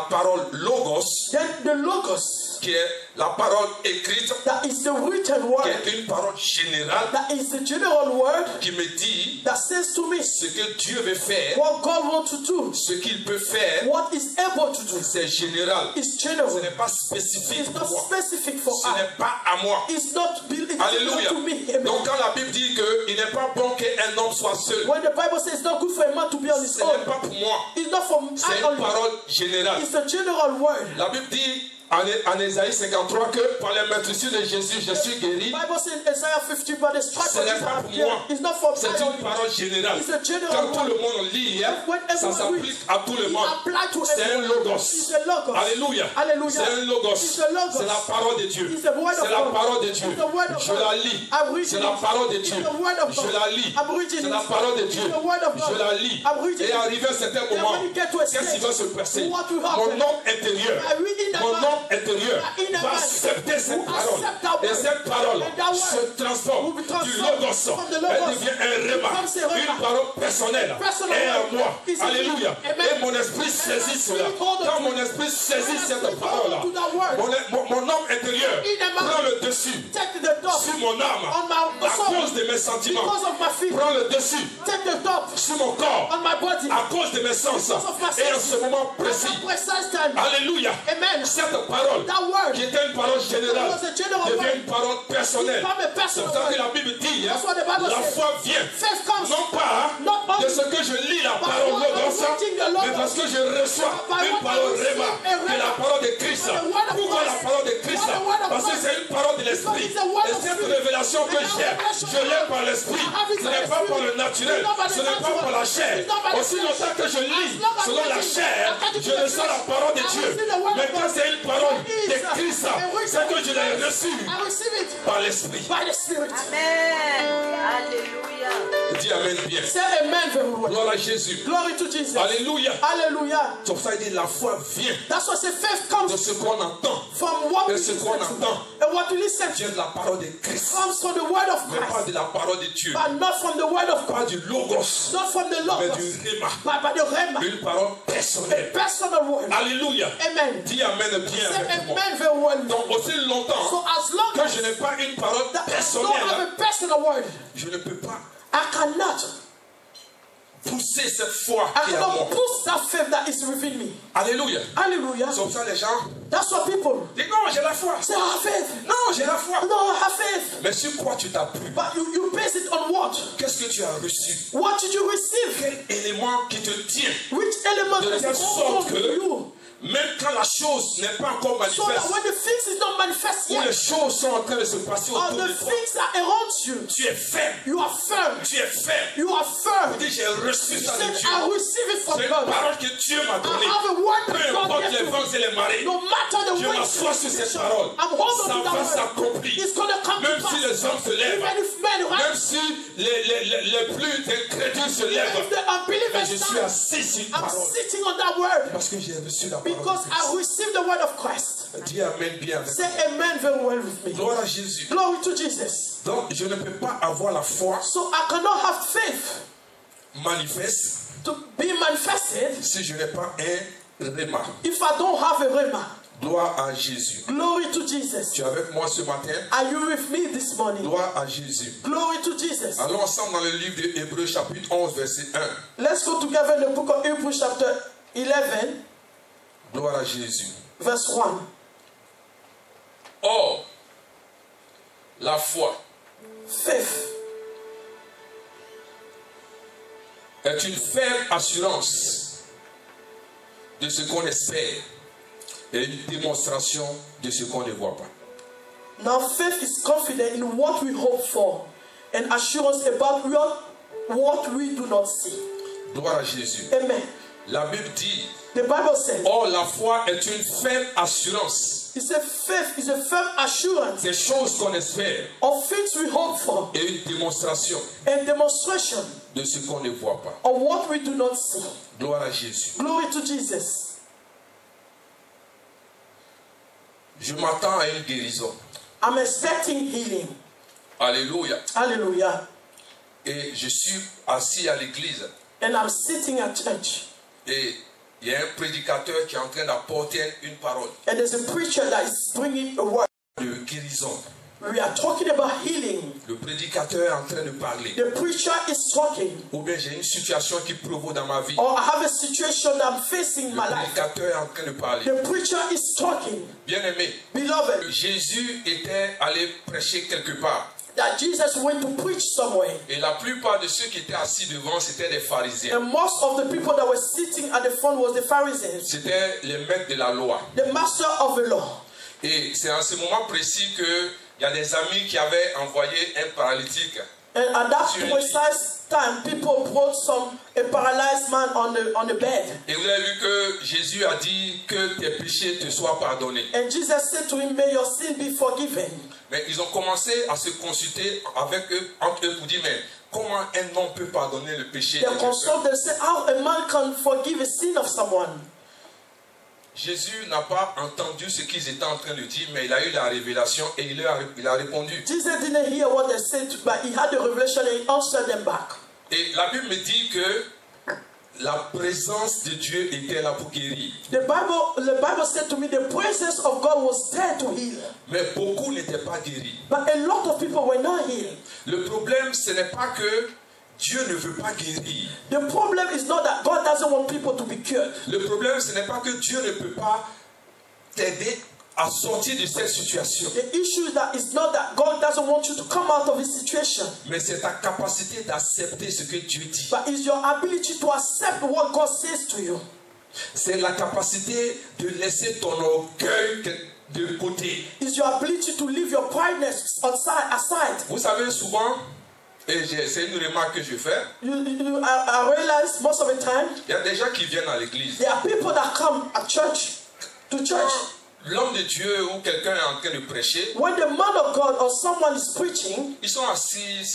Speaker 1: parole logos,
Speaker 2: Then the logos,
Speaker 1: qui est la parole écrite,
Speaker 2: that is the written
Speaker 1: qui
Speaker 2: word,
Speaker 1: est une parole générale,
Speaker 2: that is the general word
Speaker 1: qui me dit
Speaker 2: that says to me
Speaker 1: ce que Dieu veut faire,
Speaker 2: what God wants to do,
Speaker 1: ce qu'il peut faire,
Speaker 2: what is able to do.
Speaker 1: c'est général.
Speaker 2: It's
Speaker 1: Ce
Speaker 2: general.
Speaker 1: n'est pas spécifique
Speaker 2: It's
Speaker 1: pour
Speaker 2: not
Speaker 1: moi.
Speaker 2: specific for
Speaker 1: Ce
Speaker 2: us.
Speaker 1: n'est pas à moi.
Speaker 2: It's not
Speaker 1: Alléluia.
Speaker 2: to me. Amen.
Speaker 1: Donc quand la Bible dit qu'il n'est pas bon qu'un homme soit seul,
Speaker 2: When the Bible says it's not good for a man to be on his
Speaker 1: ce n'est
Speaker 2: own,
Speaker 1: pas pour moi.
Speaker 2: it's not for
Speaker 1: C'est
Speaker 2: I
Speaker 1: une
Speaker 2: only.
Speaker 1: parole générale.
Speaker 2: It's a general word.
Speaker 1: La Bible dit en Ésaïe 53 que par les meurtrissures de Jésus, je suis guéri.
Speaker 2: Bible says in Isaiah 50, but the stripes
Speaker 1: Ce
Speaker 2: of
Speaker 1: n'est
Speaker 2: Jesus
Speaker 1: pas
Speaker 2: are
Speaker 1: pour
Speaker 2: healed.
Speaker 1: moi.
Speaker 2: It's not for
Speaker 1: C'est
Speaker 2: my
Speaker 1: une
Speaker 2: only.
Speaker 1: parole générale.
Speaker 2: It's a general
Speaker 1: Quand tout
Speaker 2: word.
Speaker 1: le monde lit, ça s'applique à tout le
Speaker 2: It
Speaker 1: monde.
Speaker 2: applies to
Speaker 1: C'est un
Speaker 2: everyone.
Speaker 1: logos.
Speaker 2: It's a logos.
Speaker 1: Alléluia.
Speaker 2: Hallelujah.
Speaker 1: C'est un logos.
Speaker 2: It's a logos.
Speaker 1: C'est la parole de Dieu.
Speaker 2: It's the word of
Speaker 1: C'est la
Speaker 2: God.
Speaker 1: parole de Dieu.
Speaker 2: It's the word of
Speaker 1: Je
Speaker 2: God.
Speaker 1: la lis.
Speaker 2: I'm reading
Speaker 1: C'est la
Speaker 2: it.
Speaker 1: parole de Dieu.
Speaker 2: It's the word of
Speaker 1: Je
Speaker 2: God.
Speaker 1: la lis.
Speaker 2: I'm reading
Speaker 1: C'est la
Speaker 2: it.
Speaker 1: parole de Dieu.
Speaker 2: It's the word of God.
Speaker 1: Je la lis.
Speaker 2: I'm reading
Speaker 1: Et
Speaker 2: it.
Speaker 1: arrivé à un certain
Speaker 2: Then
Speaker 1: moment,
Speaker 2: when you get to a
Speaker 1: qu'est-ce qui va se passer?
Speaker 2: what will happen?
Speaker 1: Mon homme intérieur,
Speaker 2: I read in the
Speaker 1: mon
Speaker 2: man.
Speaker 1: homme intérieur
Speaker 2: In the
Speaker 1: va
Speaker 2: man.
Speaker 1: accepter cette
Speaker 2: Who
Speaker 1: parole.
Speaker 2: accept that
Speaker 1: Et
Speaker 2: word.
Speaker 1: cette parole
Speaker 2: And that word
Speaker 1: se transforme
Speaker 2: will be transformed
Speaker 1: du logos.
Speaker 2: from the
Speaker 1: Elle
Speaker 2: logos.
Speaker 1: devient un rhéma,
Speaker 2: Becomes a rhéma.
Speaker 1: une parole personnelle.
Speaker 2: Personal
Speaker 1: Et à
Speaker 2: word.
Speaker 1: moi.
Speaker 2: Is in
Speaker 1: Alléluia.
Speaker 2: me. Amen.
Speaker 1: Et mon esprit saisit cela.
Speaker 2: hold on
Speaker 1: Quand
Speaker 2: to
Speaker 1: mon
Speaker 2: it.
Speaker 1: esprit saisit
Speaker 2: When
Speaker 1: cette
Speaker 2: I
Speaker 1: parole-là,
Speaker 2: hold on to that word.
Speaker 1: mon homme intérieur
Speaker 2: In the man.
Speaker 1: prend le dessus
Speaker 2: Take the top
Speaker 1: sur mon âme
Speaker 2: on my
Speaker 1: à
Speaker 2: soul
Speaker 1: cause de mes sentiments.
Speaker 2: because of my feet.
Speaker 1: Prend le dessus
Speaker 2: Take the top
Speaker 1: sur mon corps
Speaker 2: on my body
Speaker 1: à cause de mes sens.
Speaker 2: because of my
Speaker 1: Et en
Speaker 2: sins.
Speaker 1: ce moment
Speaker 2: At
Speaker 1: précis,
Speaker 2: that precise time.
Speaker 1: alléluia,
Speaker 2: Amen.
Speaker 1: cette parole
Speaker 2: That word
Speaker 1: qui était une parole générale
Speaker 2: was a general
Speaker 1: devient
Speaker 2: word.
Speaker 1: une parole personnelle.
Speaker 2: Become a
Speaker 1: C'est
Speaker 2: personal
Speaker 1: pour ça que
Speaker 2: word.
Speaker 1: la Bible dit,
Speaker 2: That's what the Bible
Speaker 1: la
Speaker 2: says.
Speaker 1: foi vient
Speaker 2: Faith comes
Speaker 1: non pas
Speaker 2: not
Speaker 1: de
Speaker 2: only
Speaker 1: ce que je lis la
Speaker 2: but
Speaker 1: parole
Speaker 2: what I'm
Speaker 1: logos,
Speaker 2: reading the logos.
Speaker 1: mais parce que je reçois
Speaker 2: By
Speaker 1: une
Speaker 2: what I
Speaker 1: parole
Speaker 2: receive
Speaker 1: rhéma,
Speaker 2: a
Speaker 1: qui est la
Speaker 2: rhéma.
Speaker 1: parole de Christ.
Speaker 2: By the word of
Speaker 1: Pourquoi la
Speaker 2: Christ?
Speaker 1: parole de Christ?
Speaker 2: By the word of
Speaker 1: Parce que
Speaker 2: Christ.
Speaker 1: c'est une parole de l'esprit.
Speaker 2: Because it's a word
Speaker 1: Et
Speaker 2: of
Speaker 1: cette
Speaker 2: spirit.
Speaker 1: révélation que
Speaker 2: And that
Speaker 1: j'ai,
Speaker 2: revelation
Speaker 1: je l'ai par l'esprit.
Speaker 2: I have it
Speaker 1: Ce
Speaker 2: by
Speaker 1: n'est
Speaker 2: the
Speaker 1: pas par
Speaker 2: spirit.
Speaker 1: le naturel,
Speaker 2: It's not by the
Speaker 1: ce n'est pas
Speaker 2: natural.
Speaker 1: par la chair.
Speaker 2: It's not by the
Speaker 1: Aussi
Speaker 2: flesh.
Speaker 1: longtemps que je lis
Speaker 2: As long as
Speaker 1: selon la
Speaker 2: I read,
Speaker 1: chair,
Speaker 2: according to
Speaker 1: je
Speaker 2: the
Speaker 1: reçois la
Speaker 2: flesh,
Speaker 1: parole de
Speaker 2: I
Speaker 1: Dieu.
Speaker 2: receive the word
Speaker 1: Mais
Speaker 2: of
Speaker 1: quand
Speaker 2: God.
Speaker 1: c'est une parole
Speaker 2: It is
Speaker 1: de Christ,
Speaker 2: a word
Speaker 1: c'est que je l'ai
Speaker 2: of
Speaker 1: reçu
Speaker 2: I receive it
Speaker 1: par l'esprit.
Speaker 2: by the Spirit.
Speaker 3: Amen. Alléluia.
Speaker 1: Dis Amen bien.
Speaker 2: Say amen very well.
Speaker 1: Gloire à Jésus.
Speaker 2: Glory to Jesus.
Speaker 1: Alléluia.
Speaker 2: Hallelujah.
Speaker 1: C'est pour ça qu'il dit la foi vient
Speaker 2: That's why say faith
Speaker 1: de
Speaker 2: comes
Speaker 1: ce qu'on entend.
Speaker 2: from what we
Speaker 1: Et ce
Speaker 2: listen
Speaker 1: qu'on
Speaker 2: to.
Speaker 1: entend
Speaker 2: And what we listen to
Speaker 1: vient de la parole de Christ.
Speaker 2: comes from the word of
Speaker 1: Mais pas
Speaker 2: Christ.
Speaker 1: de la parole de Dieu.
Speaker 2: But not from the word of
Speaker 1: Pas
Speaker 2: God.
Speaker 1: du logos.
Speaker 2: Not from the
Speaker 1: Mais
Speaker 2: Logos.
Speaker 1: du rhéma.
Speaker 2: But by the Rhema.
Speaker 1: Une parole
Speaker 2: A
Speaker 1: personnelle.
Speaker 2: personal word.
Speaker 1: Alléluia.
Speaker 2: Amen.
Speaker 1: Dis Amen bien
Speaker 2: Say
Speaker 1: avec moi.
Speaker 2: amen very well.
Speaker 1: Donc aussi
Speaker 2: So
Speaker 1: longtemps
Speaker 2: as long
Speaker 1: que
Speaker 2: as
Speaker 1: je n'ai pas une parole
Speaker 2: that I don't have
Speaker 1: personnelle,
Speaker 2: a personal word,
Speaker 1: je ne peux pas
Speaker 2: I cannot.
Speaker 1: pousser cette foi
Speaker 2: I
Speaker 1: qui est en moi.
Speaker 2: cannot push that faith that is within me.
Speaker 1: Alléluia.
Speaker 2: Hallelujah.
Speaker 1: C'est comme ça les gens
Speaker 2: That's what people
Speaker 1: disent non, j'ai la foi.
Speaker 2: say. I have faith.
Speaker 1: Non, j'ai la foi.
Speaker 2: No, I have faith.
Speaker 1: Mais sur quoi tu t'appuies?
Speaker 2: But you base it on what?
Speaker 1: Qu'est-ce que tu as reçu?
Speaker 2: What did you receive?
Speaker 1: Quel élément qui te tient?
Speaker 2: Which element
Speaker 1: De
Speaker 2: is
Speaker 1: telle sorte
Speaker 2: on
Speaker 1: que
Speaker 2: you?
Speaker 1: même quand la chose n'est pas encore
Speaker 2: So that
Speaker 1: manifeste,
Speaker 2: when the things is not manifest
Speaker 1: où
Speaker 2: yet,
Speaker 1: les choses sont en train de se passer
Speaker 2: or
Speaker 1: autour
Speaker 2: the
Speaker 1: de toi,
Speaker 2: things that around you,
Speaker 1: tu es ferme.
Speaker 2: you are firm.
Speaker 1: Tu es ferme.
Speaker 2: You are firm.
Speaker 1: Tu dis j'ai reçu
Speaker 2: You
Speaker 1: ça de
Speaker 2: said,
Speaker 1: Dieu.
Speaker 2: I receive it from
Speaker 1: C'est une
Speaker 2: God.
Speaker 1: parole que Dieu m'a
Speaker 2: I
Speaker 1: donnée.
Speaker 2: have a word
Speaker 1: Peu
Speaker 2: that God
Speaker 1: importe
Speaker 2: gave
Speaker 1: les
Speaker 2: to
Speaker 1: vents et les marées,
Speaker 2: me. No matter the
Speaker 1: je
Speaker 2: way,
Speaker 1: m'assois sur cette parole.
Speaker 2: I'm holding
Speaker 1: Ça
Speaker 2: to that
Speaker 1: va
Speaker 2: word.
Speaker 1: s'accomplir.
Speaker 2: It's going to come
Speaker 1: Même
Speaker 2: to
Speaker 1: si
Speaker 2: pass.
Speaker 1: les hommes se lèvent,
Speaker 2: Even if men
Speaker 1: même
Speaker 2: rise,
Speaker 1: si les plus incrédules se
Speaker 2: if
Speaker 1: lèvent,
Speaker 2: the
Speaker 1: mais
Speaker 2: unbelievers
Speaker 1: je suis
Speaker 2: stand,
Speaker 1: assis sur une
Speaker 2: I'm
Speaker 1: parole.
Speaker 2: sitting on that word
Speaker 1: Parce que j'ai reçu la parole.
Speaker 2: because
Speaker 1: de
Speaker 2: I
Speaker 1: Christ.
Speaker 2: received the word of Christ.
Speaker 1: Dis Amen bien avec
Speaker 2: Say
Speaker 1: moi.
Speaker 2: amen very well with me.
Speaker 1: Gloire à Jésus.
Speaker 2: Glory to Jesus.
Speaker 1: Donc je ne peux pas avoir la foi
Speaker 2: So I cannot have faith
Speaker 1: manifeste
Speaker 2: to be manifested
Speaker 1: si je n'ai pas un rhéma.
Speaker 2: if I don't have a rhema.
Speaker 1: Gloire à Jésus.
Speaker 2: Glory to Jesus.
Speaker 1: Tu es avec moi ce matin?
Speaker 2: Are you with me this morning?
Speaker 1: Gloire à Jésus.
Speaker 2: Glory to Jesus.
Speaker 1: Allons ensemble dans le livre de Hébreux chapitre 11 verset 1.
Speaker 2: Let's go together in the book of Hebrews chapter 11
Speaker 1: Gloire à Jésus.
Speaker 2: verse 1.
Speaker 1: Or, la foi
Speaker 2: Faith
Speaker 1: est une ferme assurance de ce qu'on espère et une démonstration de ce qu'on ne voit pas.
Speaker 2: Now faith is confident in what we hope for and assurance about what we do not see.
Speaker 1: Gloire à Jésus.
Speaker 2: Amen.
Speaker 1: La Bible dit,
Speaker 2: The Bible says,
Speaker 1: or la foi est une ferme assurance
Speaker 2: it's a faith is a firm assurance
Speaker 1: des choses qu'on espère
Speaker 2: of things we hope for
Speaker 1: et une démonstration
Speaker 2: and demonstration
Speaker 1: de ce qu'on ne voit pas.
Speaker 2: of what we do not see.
Speaker 1: Gloire à Jésus.
Speaker 2: Glory to Jesus.
Speaker 1: Je m'attends à une guérison.
Speaker 2: I'm expecting healing.
Speaker 1: Alléluia.
Speaker 2: Hallelujah.
Speaker 1: Et je suis assis à l'église
Speaker 2: And I'm sitting at church.
Speaker 1: et il y a un prédicateur qui est en train d'apporter une parole
Speaker 2: And there's a preacher that is bringing a word.
Speaker 1: de guérison.
Speaker 2: We are talking about healing.
Speaker 1: Le prédicateur est en train de parler.
Speaker 2: The preacher is talking.
Speaker 1: Ou bien j'ai une situation qui provoque dans ma vie.
Speaker 2: Or I have a situation that I'm facing in
Speaker 1: Le
Speaker 2: my life.
Speaker 1: prédicateur est en train de parler.
Speaker 2: The preacher is talking.
Speaker 1: Bien aimé,
Speaker 2: Beloved,
Speaker 1: Jésus était allé prêcher quelque part.
Speaker 2: that Jesus went to preach somewhere.
Speaker 1: Et la plupart de ceux qui étaient assis devant, c'était des pharisiens.
Speaker 2: And most of the people that were sitting at the front was the Pharisees,
Speaker 1: C'était les maîtres de la loi.
Speaker 2: the master of the law.
Speaker 1: Et c'est à ce moment précis qu'il y a des amis qui avaient envoyé un paralytique.
Speaker 2: And at that
Speaker 1: Sur-
Speaker 2: precise time, people brought a paralyzed man on the bed.
Speaker 1: Et vous avez vu que Jésus a dit que tes péchés te soient pardonnés.
Speaker 2: And Jesus said to him, may your sin be forgiven.
Speaker 1: Mais ils ont commencé à se consulter avec eux, entre eux, pour dire, mais comment un homme peut pardonner le péché
Speaker 2: They
Speaker 1: de quelqu'un?
Speaker 2: consulted and said, how a man can forgive a sin of someone.
Speaker 1: Jésus n'a pas entendu ce qu'ils étaient en train de dire, mais il a eu la révélation et il a répondu.
Speaker 2: Jesus didn't hear what they said, but he had the revelation and he answered them back.
Speaker 1: Et la Bible me dit que la présence de Dieu était là pour guérir.
Speaker 2: The Bible said to me, the presence of God was there to heal.
Speaker 1: Mais beaucoup n'étaient pas guéris.
Speaker 2: But a lot of people were not healed.
Speaker 1: Le problème, ce n'est pas que Dieu ne veut pas guérir.
Speaker 2: The problem is not that God doesn't want people to be cured.
Speaker 1: Le problème, ce n'est pas que Dieu ne peut pas t'aider à sortir de cette situation.
Speaker 2: The issue is not that God doesn't want you to come out of this situation,
Speaker 1: Mais c'est ta capacité d'accepter ce que Dieu dit.
Speaker 2: but it's your ability to accept what God says to you.
Speaker 1: C'est la capacité de laisser ton orgueil de côté.
Speaker 2: It's your ability to leave your prideness aside.
Speaker 1: Vous savez, souvent, et c'est une remarque que je fais,
Speaker 2: I realize most of the time,
Speaker 1: il y a des gens qui viennent à l'église.
Speaker 2: there are people that come at church, to church.
Speaker 1: Quand l'homme de Dieu ou quelqu'un est en train de prêcher,
Speaker 2: When the man of God or someone is preaching,
Speaker 1: ils sont assis,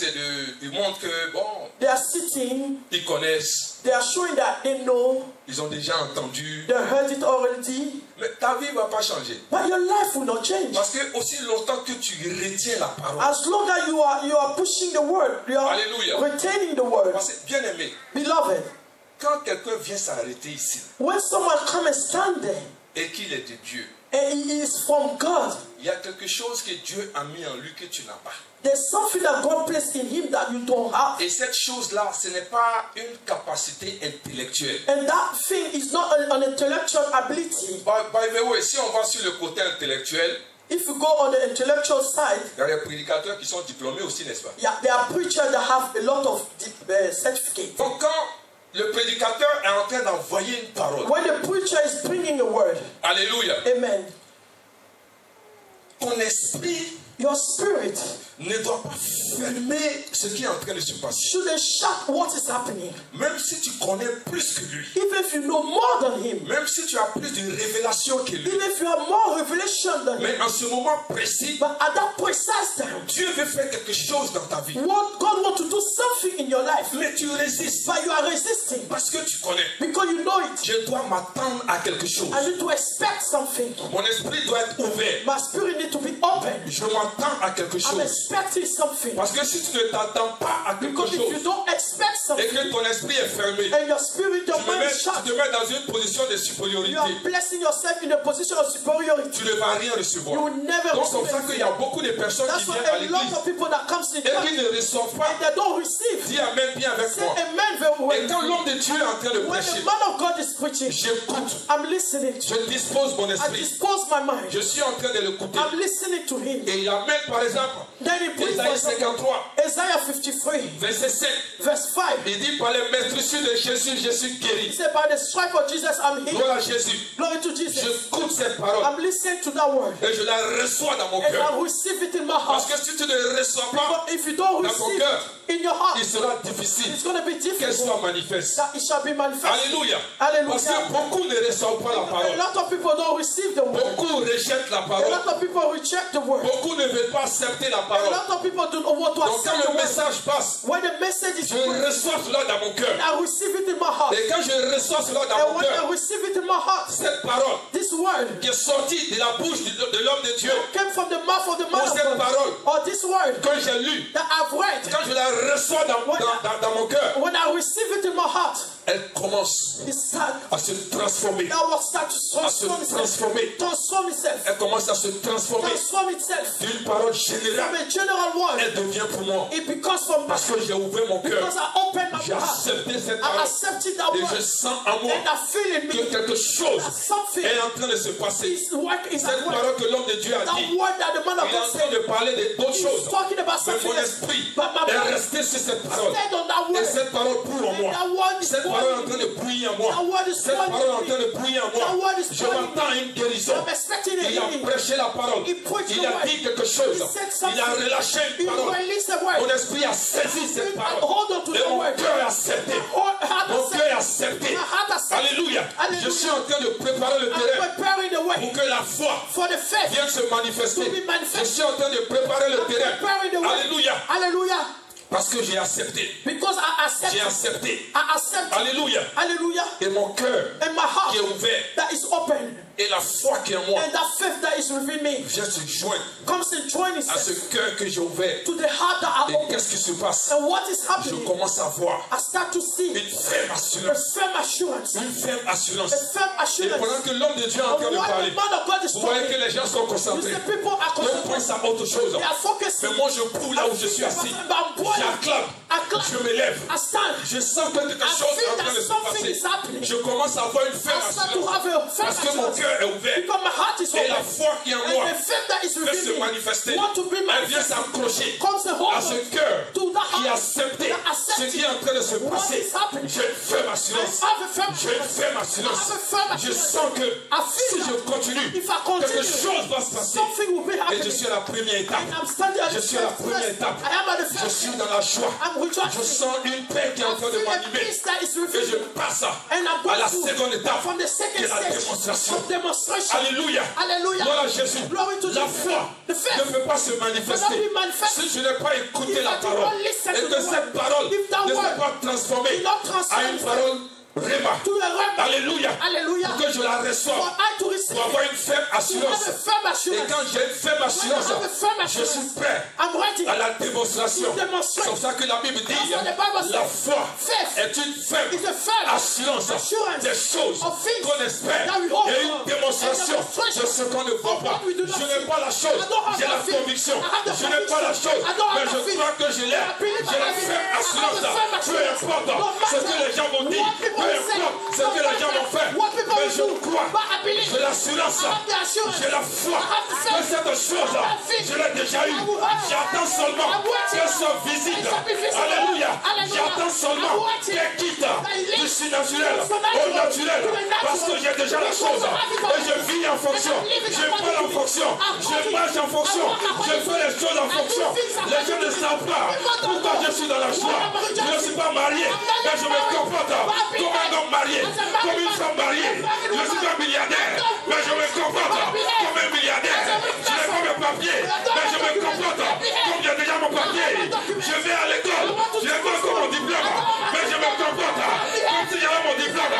Speaker 1: ils montrent que, bon,
Speaker 2: they are sitting,
Speaker 1: ils connaissent,
Speaker 2: they are showing that they know,
Speaker 1: ils ont déjà entendu.
Speaker 2: they heard it already,
Speaker 1: Mais ta vie ne va pas changer.
Speaker 2: but your life will not change.
Speaker 1: Parce que aussi longtemps que tu retiens la parole.
Speaker 2: As long as you are pushing the word, you are
Speaker 1: Hallelujah.
Speaker 2: retaining the word.
Speaker 1: Parce que, bien aimé,
Speaker 2: Beloved,
Speaker 1: quand quelqu'un vient s'arrêter ici
Speaker 2: when someone comes and stand there,
Speaker 1: et qu'il est de Dieu,
Speaker 2: and he is from God,
Speaker 1: il y a quelque chose que Dieu a mis en lui que tu n'as pas.
Speaker 2: there's something that God placed in him that you don't have.
Speaker 1: Et cette chose-là, ce n'est pas une capacité intellectuelle.
Speaker 2: And that thing is not an intellectual ability.
Speaker 1: By the way, si on va sur le côté intellectuel,
Speaker 2: If you go on the intellectual side,
Speaker 1: il y a des prédicateurs qui sont diplômés aussi, n'est-ce pas?
Speaker 2: yeah, there are preachers that have a lot of certificates.
Speaker 1: Donc quand le prédicateur est en train d'envoyer une parole,
Speaker 2: When the preacher is bringing a word,
Speaker 1: alléluia,
Speaker 2: amen,
Speaker 1: ton esprit
Speaker 2: your spirit
Speaker 1: ne doit pas fermer ce qui est en train de se passer.
Speaker 2: shouldn't shut what is happening.
Speaker 1: Même si tu connais plus que lui,
Speaker 2: Even if you know more than him,
Speaker 1: même si tu as plus de révélations que lui,
Speaker 2: even if you have more revelation than him,
Speaker 1: mais en ce moment précis,
Speaker 2: but at that precise time,
Speaker 1: Dieu veut faire quelque chose dans ta vie.
Speaker 2: God wants to do something in your life,
Speaker 1: Mais tu résistes
Speaker 2: but you are resisting
Speaker 1: parce que tu connais.
Speaker 2: because you know it.
Speaker 1: Je dois m'attendre à quelque chose.
Speaker 2: I need to expect something.
Speaker 1: Mon esprit doit être ouvert.
Speaker 2: My spirit needs to be open.
Speaker 1: Je m'attends à quelque
Speaker 2: I'm
Speaker 1: chose.
Speaker 2: expecting something.
Speaker 1: Parce que si tu ne t'attends pas à quelque
Speaker 2: Because if you
Speaker 1: chose
Speaker 2: don't expect
Speaker 1: et
Speaker 2: something
Speaker 1: que ton esprit est fermé,
Speaker 2: and your spirit, your mind is
Speaker 1: tu
Speaker 2: shut,
Speaker 1: te mets dans une position de
Speaker 2: you
Speaker 1: supériorité.
Speaker 2: are placing yourself in a position of superiority.
Speaker 1: Tu ne vas rien
Speaker 2: You
Speaker 1: recevoir.
Speaker 2: will never
Speaker 1: Donc c'est
Speaker 2: receive
Speaker 1: pour ça qu'il y a
Speaker 2: anything.
Speaker 1: beaucoup de personnes
Speaker 2: That's
Speaker 1: qui
Speaker 2: why
Speaker 1: viennent à
Speaker 2: a lot
Speaker 1: l'église
Speaker 2: of people that comes in
Speaker 1: et qui
Speaker 2: church
Speaker 1: ne reçoivent pas.
Speaker 2: and they don't receive.
Speaker 1: Dis amen bien avec
Speaker 2: Say
Speaker 1: moi.
Speaker 2: amen very
Speaker 1: Et
Speaker 2: well.
Speaker 1: quand l'homme de Dieu est en train de
Speaker 2: When
Speaker 1: prêcher,
Speaker 2: the man of God is preaching,
Speaker 1: j'écoute,
Speaker 2: I'm listening.
Speaker 1: je dispose mon
Speaker 2: I
Speaker 1: esprit.
Speaker 2: dispose my mind.
Speaker 1: Je suis en train de l'écouter.
Speaker 2: I'm listening to him.
Speaker 1: Et il amène par exemple
Speaker 2: Then he brings for
Speaker 1: Isaïe
Speaker 2: example,
Speaker 1: 53,
Speaker 2: Isaiah 53,
Speaker 1: verset 7.
Speaker 2: verse 5.
Speaker 1: Il dit par les meurtrissures de Jésus, je suis
Speaker 2: He
Speaker 1: guéri.
Speaker 2: said, by the stripe of Jesus, I'm healed.
Speaker 1: Gloire à Jésus.
Speaker 2: Glory to Jesus.
Speaker 1: J'écoute cette parole
Speaker 2: I'm listening to that word.
Speaker 1: et je la reçois dans mon
Speaker 2: And
Speaker 1: cœur.
Speaker 2: I receive it in my
Speaker 1: Parce
Speaker 2: heart.
Speaker 1: que si tu ne reçois pas,
Speaker 2: But if you don't
Speaker 1: dans ton
Speaker 2: receive
Speaker 1: cœur,
Speaker 2: it in your heart,
Speaker 1: il sera difficile
Speaker 2: it's going to be
Speaker 1: qu'elle
Speaker 2: difficult
Speaker 1: soit manifeste.
Speaker 2: that it shall be manifested.
Speaker 1: Alléluia. Parce
Speaker 2: Hallelujah.
Speaker 1: que beaucoup ne reçoivent pas la
Speaker 2: A
Speaker 1: parole.
Speaker 2: lot of people don't receive the word.
Speaker 1: Beaucoup rejettent la
Speaker 2: A
Speaker 1: parole.
Speaker 2: lot of people reject the word.
Speaker 1: Beaucoup ne veulent pas accepter la
Speaker 2: A
Speaker 1: parole.
Speaker 2: lot of people don't want to
Speaker 1: Donc quand
Speaker 2: accept the
Speaker 1: le
Speaker 2: word.
Speaker 1: message passe,
Speaker 2: When the message is
Speaker 1: je
Speaker 2: put,
Speaker 1: reçois cela dans mon cœur.
Speaker 2: I receive it in my heart.
Speaker 1: Et quand je reçois cela dans
Speaker 2: And
Speaker 1: mon
Speaker 2: when I
Speaker 1: cœur,
Speaker 2: receive it in my heart,
Speaker 1: cette parole
Speaker 2: this word
Speaker 1: qui est sortie de la bouche de l'homme de Dieu,
Speaker 2: came from the mouth of the man
Speaker 1: ou
Speaker 2: of
Speaker 1: cette
Speaker 2: God.
Speaker 1: parole,
Speaker 2: Or this word
Speaker 1: quand j'ai lu,
Speaker 2: that I've read,
Speaker 1: quand je la reçois dans mon cœur,
Speaker 2: when I receive it in my heart,
Speaker 1: elle commence
Speaker 2: It start,
Speaker 1: à se transformer.
Speaker 2: that was start to
Speaker 1: À se
Speaker 2: transform itself.
Speaker 1: transformer.
Speaker 2: Transform itself.
Speaker 1: Elle commence à se transformer.
Speaker 2: Transform itself.
Speaker 1: D'une parole
Speaker 2: From
Speaker 1: générale,
Speaker 2: a general word,
Speaker 1: elle devient pour moi.
Speaker 2: it becomes from
Speaker 1: Parce que j'ai ouvert mon cœur.
Speaker 2: because I opened up
Speaker 1: J'ai
Speaker 2: my heart.
Speaker 1: accepté cette
Speaker 2: I
Speaker 1: parole.
Speaker 2: accepted that
Speaker 1: Et je
Speaker 2: word.
Speaker 1: sens en moi
Speaker 2: And I feel in
Speaker 1: que
Speaker 2: me
Speaker 1: quelque chose
Speaker 2: that something
Speaker 1: est en train de se passer.
Speaker 2: is work is
Speaker 1: Cette
Speaker 2: at work.
Speaker 1: parole que l'homme de Dieu a
Speaker 2: That
Speaker 1: dit,
Speaker 2: word that the man of
Speaker 1: il est en
Speaker 2: God
Speaker 1: train
Speaker 2: said,
Speaker 1: de parler d'autres
Speaker 2: he's
Speaker 1: choses.
Speaker 2: talking about
Speaker 1: Mais
Speaker 2: something
Speaker 1: mon
Speaker 2: else.
Speaker 1: esprit
Speaker 2: But my
Speaker 1: est
Speaker 2: mind
Speaker 1: resté sur cette parole.
Speaker 2: stayed on that
Speaker 1: Et
Speaker 2: word.
Speaker 1: cette parole brûle en
Speaker 2: And
Speaker 1: moi.
Speaker 2: that word is
Speaker 1: Cette parole est en
Speaker 2: boiling
Speaker 1: train
Speaker 2: me.
Speaker 1: de brûler en moi.
Speaker 2: That word is
Speaker 1: Cette parole est en
Speaker 2: boiling
Speaker 1: train
Speaker 2: me.
Speaker 1: de brûler en moi.
Speaker 2: That word is
Speaker 1: Je
Speaker 2: boiling
Speaker 1: m'attends à une guérison.
Speaker 2: I'm expecting a
Speaker 1: Il a
Speaker 2: healing.
Speaker 1: prêché la parole.
Speaker 2: He preached
Speaker 1: Il
Speaker 2: the
Speaker 1: a
Speaker 2: word.
Speaker 1: dit quelque chose.
Speaker 2: He said
Speaker 1: Il a
Speaker 2: something.
Speaker 1: relâché
Speaker 2: He
Speaker 1: une parole.
Speaker 2: released the
Speaker 1: Mon
Speaker 2: word.
Speaker 1: esprit a saisi cette parole.
Speaker 2: Hold on to
Speaker 1: Et
Speaker 2: the
Speaker 1: mon
Speaker 2: word.
Speaker 1: cœur a accepté. Mon cœur a accepté.
Speaker 2: My heart accepted.
Speaker 1: Alléluia.
Speaker 2: Alléluia.
Speaker 1: Je suis en train de préparer le
Speaker 2: I'm
Speaker 1: terrain
Speaker 2: preparing the way
Speaker 1: pour que la foi
Speaker 2: for the faith.
Speaker 1: vienne se manifester.
Speaker 2: To be manifested.
Speaker 1: Je suis en train de préparer le
Speaker 2: I'm
Speaker 1: terrain.
Speaker 2: preparing the way.
Speaker 1: Alléluia.
Speaker 2: Hallelujah.
Speaker 1: Parce que j'ai accepté.
Speaker 2: Because I accept.
Speaker 1: J'ai accepté.
Speaker 2: I accept.
Speaker 1: Alléluia.
Speaker 2: Hallelujah.
Speaker 1: Et mon cœur
Speaker 2: And my heart
Speaker 1: qui est ouvert
Speaker 2: that is open.
Speaker 1: et la foi qui est en moi
Speaker 2: And that faith that is within me
Speaker 1: vient se joindre
Speaker 2: comes and joins
Speaker 1: à ce
Speaker 2: itself
Speaker 1: cœur que j'ai ouvert.
Speaker 2: to the heart that I
Speaker 1: Et
Speaker 2: open.
Speaker 1: qu'est-ce qui se passe?
Speaker 2: And what is
Speaker 1: Je
Speaker 2: happening?
Speaker 1: commence à voir
Speaker 2: I start to see
Speaker 1: une ferme
Speaker 2: a
Speaker 1: assurance.
Speaker 2: firm assurance.
Speaker 1: Une ferme assurance.
Speaker 2: A firm
Speaker 1: Et
Speaker 2: assurance.
Speaker 1: pendant que l'homme de Dieu est en
Speaker 2: And
Speaker 1: train de
Speaker 2: while
Speaker 1: parler,
Speaker 2: the man of God is
Speaker 1: vous voyez que
Speaker 2: talking,
Speaker 1: les gens sont
Speaker 2: you
Speaker 1: concentrés.
Speaker 2: see people are
Speaker 1: On pense
Speaker 2: concentrating.
Speaker 1: à autre chose.
Speaker 2: They are focusing.
Speaker 1: Mais moi, je prouve là où je suis assis. J'acclame. Je me lève.
Speaker 2: I stand.
Speaker 1: Je sens que quelque chose est en train de se passer. Je commence à avoir une ferme
Speaker 2: I start to
Speaker 1: assurance.
Speaker 2: have a firm
Speaker 1: Parce que mon
Speaker 2: assurance.
Speaker 1: cœur est ouvert.
Speaker 2: Because my heart is
Speaker 1: Et la
Speaker 2: open.
Speaker 1: foi qui est en moi
Speaker 2: And the faith that is
Speaker 1: veut se
Speaker 2: within me
Speaker 1: manifester.
Speaker 2: want to be
Speaker 1: Elle vient
Speaker 2: manifested.
Speaker 1: s'accrocher
Speaker 2: Comes the
Speaker 1: à
Speaker 2: hold
Speaker 1: ce
Speaker 2: on
Speaker 1: cœur
Speaker 2: to that
Speaker 1: qui a
Speaker 2: heart
Speaker 1: accepté
Speaker 2: that
Speaker 1: ce qui est en
Speaker 2: accepted
Speaker 1: train de se
Speaker 2: what
Speaker 1: passer.
Speaker 2: is happening.
Speaker 1: J'ai une ferme
Speaker 2: I
Speaker 1: assurance.
Speaker 2: have a firm
Speaker 1: J'ai une ferme
Speaker 2: I
Speaker 1: assurance.
Speaker 2: have a firm
Speaker 1: Je
Speaker 2: assurance.
Speaker 1: sens que
Speaker 2: I feel
Speaker 1: si je
Speaker 2: that
Speaker 1: continue,
Speaker 2: if I continue,
Speaker 1: quelque chose va se passer.
Speaker 2: something will be
Speaker 1: Et
Speaker 2: happening.
Speaker 1: je suis à la première étape.
Speaker 2: And I'm standing at
Speaker 1: Je
Speaker 2: the
Speaker 1: suis à la
Speaker 2: first
Speaker 1: première
Speaker 2: place.
Speaker 1: étape.
Speaker 2: I am at the
Speaker 1: Je
Speaker 2: first.
Speaker 1: suis dans la joie.
Speaker 2: I'm rejoicing.
Speaker 1: Je sens une paix qui est en
Speaker 2: I
Speaker 1: train de
Speaker 2: feel a
Speaker 1: m'animer.
Speaker 2: peace that is
Speaker 1: Et
Speaker 2: within
Speaker 1: je
Speaker 2: me.
Speaker 1: passe
Speaker 2: And I'm
Speaker 1: à la
Speaker 2: going
Speaker 1: seconde étape,
Speaker 2: from the
Speaker 1: qui
Speaker 2: second
Speaker 1: est la
Speaker 2: stage
Speaker 1: démonstration.
Speaker 2: of demonstration.
Speaker 1: Alléluia.
Speaker 2: Hallelujah.
Speaker 1: Gloire à Jésus.
Speaker 2: Glory to
Speaker 1: La
Speaker 2: Jesus.
Speaker 1: foi
Speaker 2: The faith
Speaker 1: ne peut pas se manifester
Speaker 2: cannot be manifested
Speaker 1: si je n'ai pas écouté
Speaker 2: if
Speaker 1: la
Speaker 2: I do
Speaker 1: parole.
Speaker 2: not listen
Speaker 1: Et
Speaker 2: to
Speaker 1: que
Speaker 2: the
Speaker 1: cette
Speaker 2: word.
Speaker 1: parole
Speaker 2: If that
Speaker 1: ne
Speaker 2: word
Speaker 1: soit pas transformée
Speaker 2: do not transform
Speaker 1: à une parole Réma.
Speaker 2: to a realm.
Speaker 1: Alléluia.
Speaker 2: Hallelujah.
Speaker 1: Pour que je la
Speaker 2: For
Speaker 1: reçoive.
Speaker 2: I to receive,
Speaker 1: Pour avoir une ferme
Speaker 2: to have
Speaker 1: assurance.
Speaker 2: a firm
Speaker 1: Et
Speaker 2: assurance.
Speaker 1: quand j'ai une ferme assurance,
Speaker 2: When I have a firm
Speaker 1: je
Speaker 2: assurance,
Speaker 1: suis prêt
Speaker 2: I'm ready.
Speaker 1: à la démonstration.
Speaker 2: To demonstrate.
Speaker 1: C'est pour ça que la Bible dit
Speaker 2: That's what the Bible says.
Speaker 1: la foi
Speaker 2: Faith
Speaker 1: est une ferme
Speaker 2: is a firm
Speaker 1: assurance
Speaker 2: assurance
Speaker 1: des choses
Speaker 2: of things
Speaker 1: qu'on espère
Speaker 2: that we hope
Speaker 1: et une
Speaker 2: for.
Speaker 1: démonstration
Speaker 2: And demonstration
Speaker 1: de ce qu'on ne voit
Speaker 2: of
Speaker 1: pas.
Speaker 2: what we do not
Speaker 1: Je n'ai
Speaker 2: see.
Speaker 1: pas la chose,
Speaker 2: I don't have
Speaker 1: j'ai la
Speaker 2: that feeling.
Speaker 1: conviction.
Speaker 2: I have the
Speaker 1: Je n'ai pas la
Speaker 2: conviction.
Speaker 1: chose,
Speaker 2: I don't have
Speaker 1: mais
Speaker 2: the
Speaker 1: je
Speaker 2: feeling.
Speaker 1: crois que je l'ai.
Speaker 2: I believe
Speaker 1: J'ai
Speaker 2: I
Speaker 1: la
Speaker 2: have it.
Speaker 1: ferme
Speaker 2: I have
Speaker 1: assurance.
Speaker 2: the firm
Speaker 1: Peu
Speaker 2: assurance.
Speaker 1: importe
Speaker 2: No
Speaker 1: ce que
Speaker 2: matter
Speaker 1: les gens vont dire,
Speaker 2: what people
Speaker 1: peu
Speaker 2: will say,
Speaker 1: importe ce
Speaker 2: no
Speaker 1: que les gens
Speaker 2: matter
Speaker 1: vont faire,
Speaker 2: what people
Speaker 1: mais
Speaker 2: will
Speaker 1: je
Speaker 2: do,
Speaker 1: crois.
Speaker 2: but I believe.
Speaker 1: J'ai l'assurance,
Speaker 2: I have the assurance.
Speaker 1: j'ai la foi
Speaker 2: I have the
Speaker 1: que
Speaker 2: faith.
Speaker 1: cette chose,
Speaker 2: I have faith.
Speaker 1: je l'ai déjà eue.
Speaker 2: I will have it.
Speaker 1: J'attends seulement
Speaker 2: I'm waiting.
Speaker 1: qu'elle soit visible.
Speaker 2: It shall be visible.
Speaker 1: Alléluia.
Speaker 2: Hallelujah.
Speaker 1: J'attends seulement
Speaker 2: I'm waiting.
Speaker 1: qu'elle quitte du surnaturel
Speaker 2: From
Speaker 1: au
Speaker 2: natural
Speaker 1: naturel.
Speaker 2: to the natural.
Speaker 1: Parce que j'ai déjà la chose. Et je vis en fonction. Je parle en fonction. Je marche en fonction. Je fais les choses en fonction. Les gens ne savent pas pourquoi je suis dans la joie. Je ne suis pas marié, mais je me comporte comme un homme marié, comme une femme mariée. Je ne suis pas milliardaire, mais je me comporte comme un milliardaire. Je n'ai pas mes papiers, mais je me comporte comme j'ai déjà mon papier. Je vais à l'école, je n'ai pas encore mon diplôme, mais je me comporte comme si j'avais mon diplôme.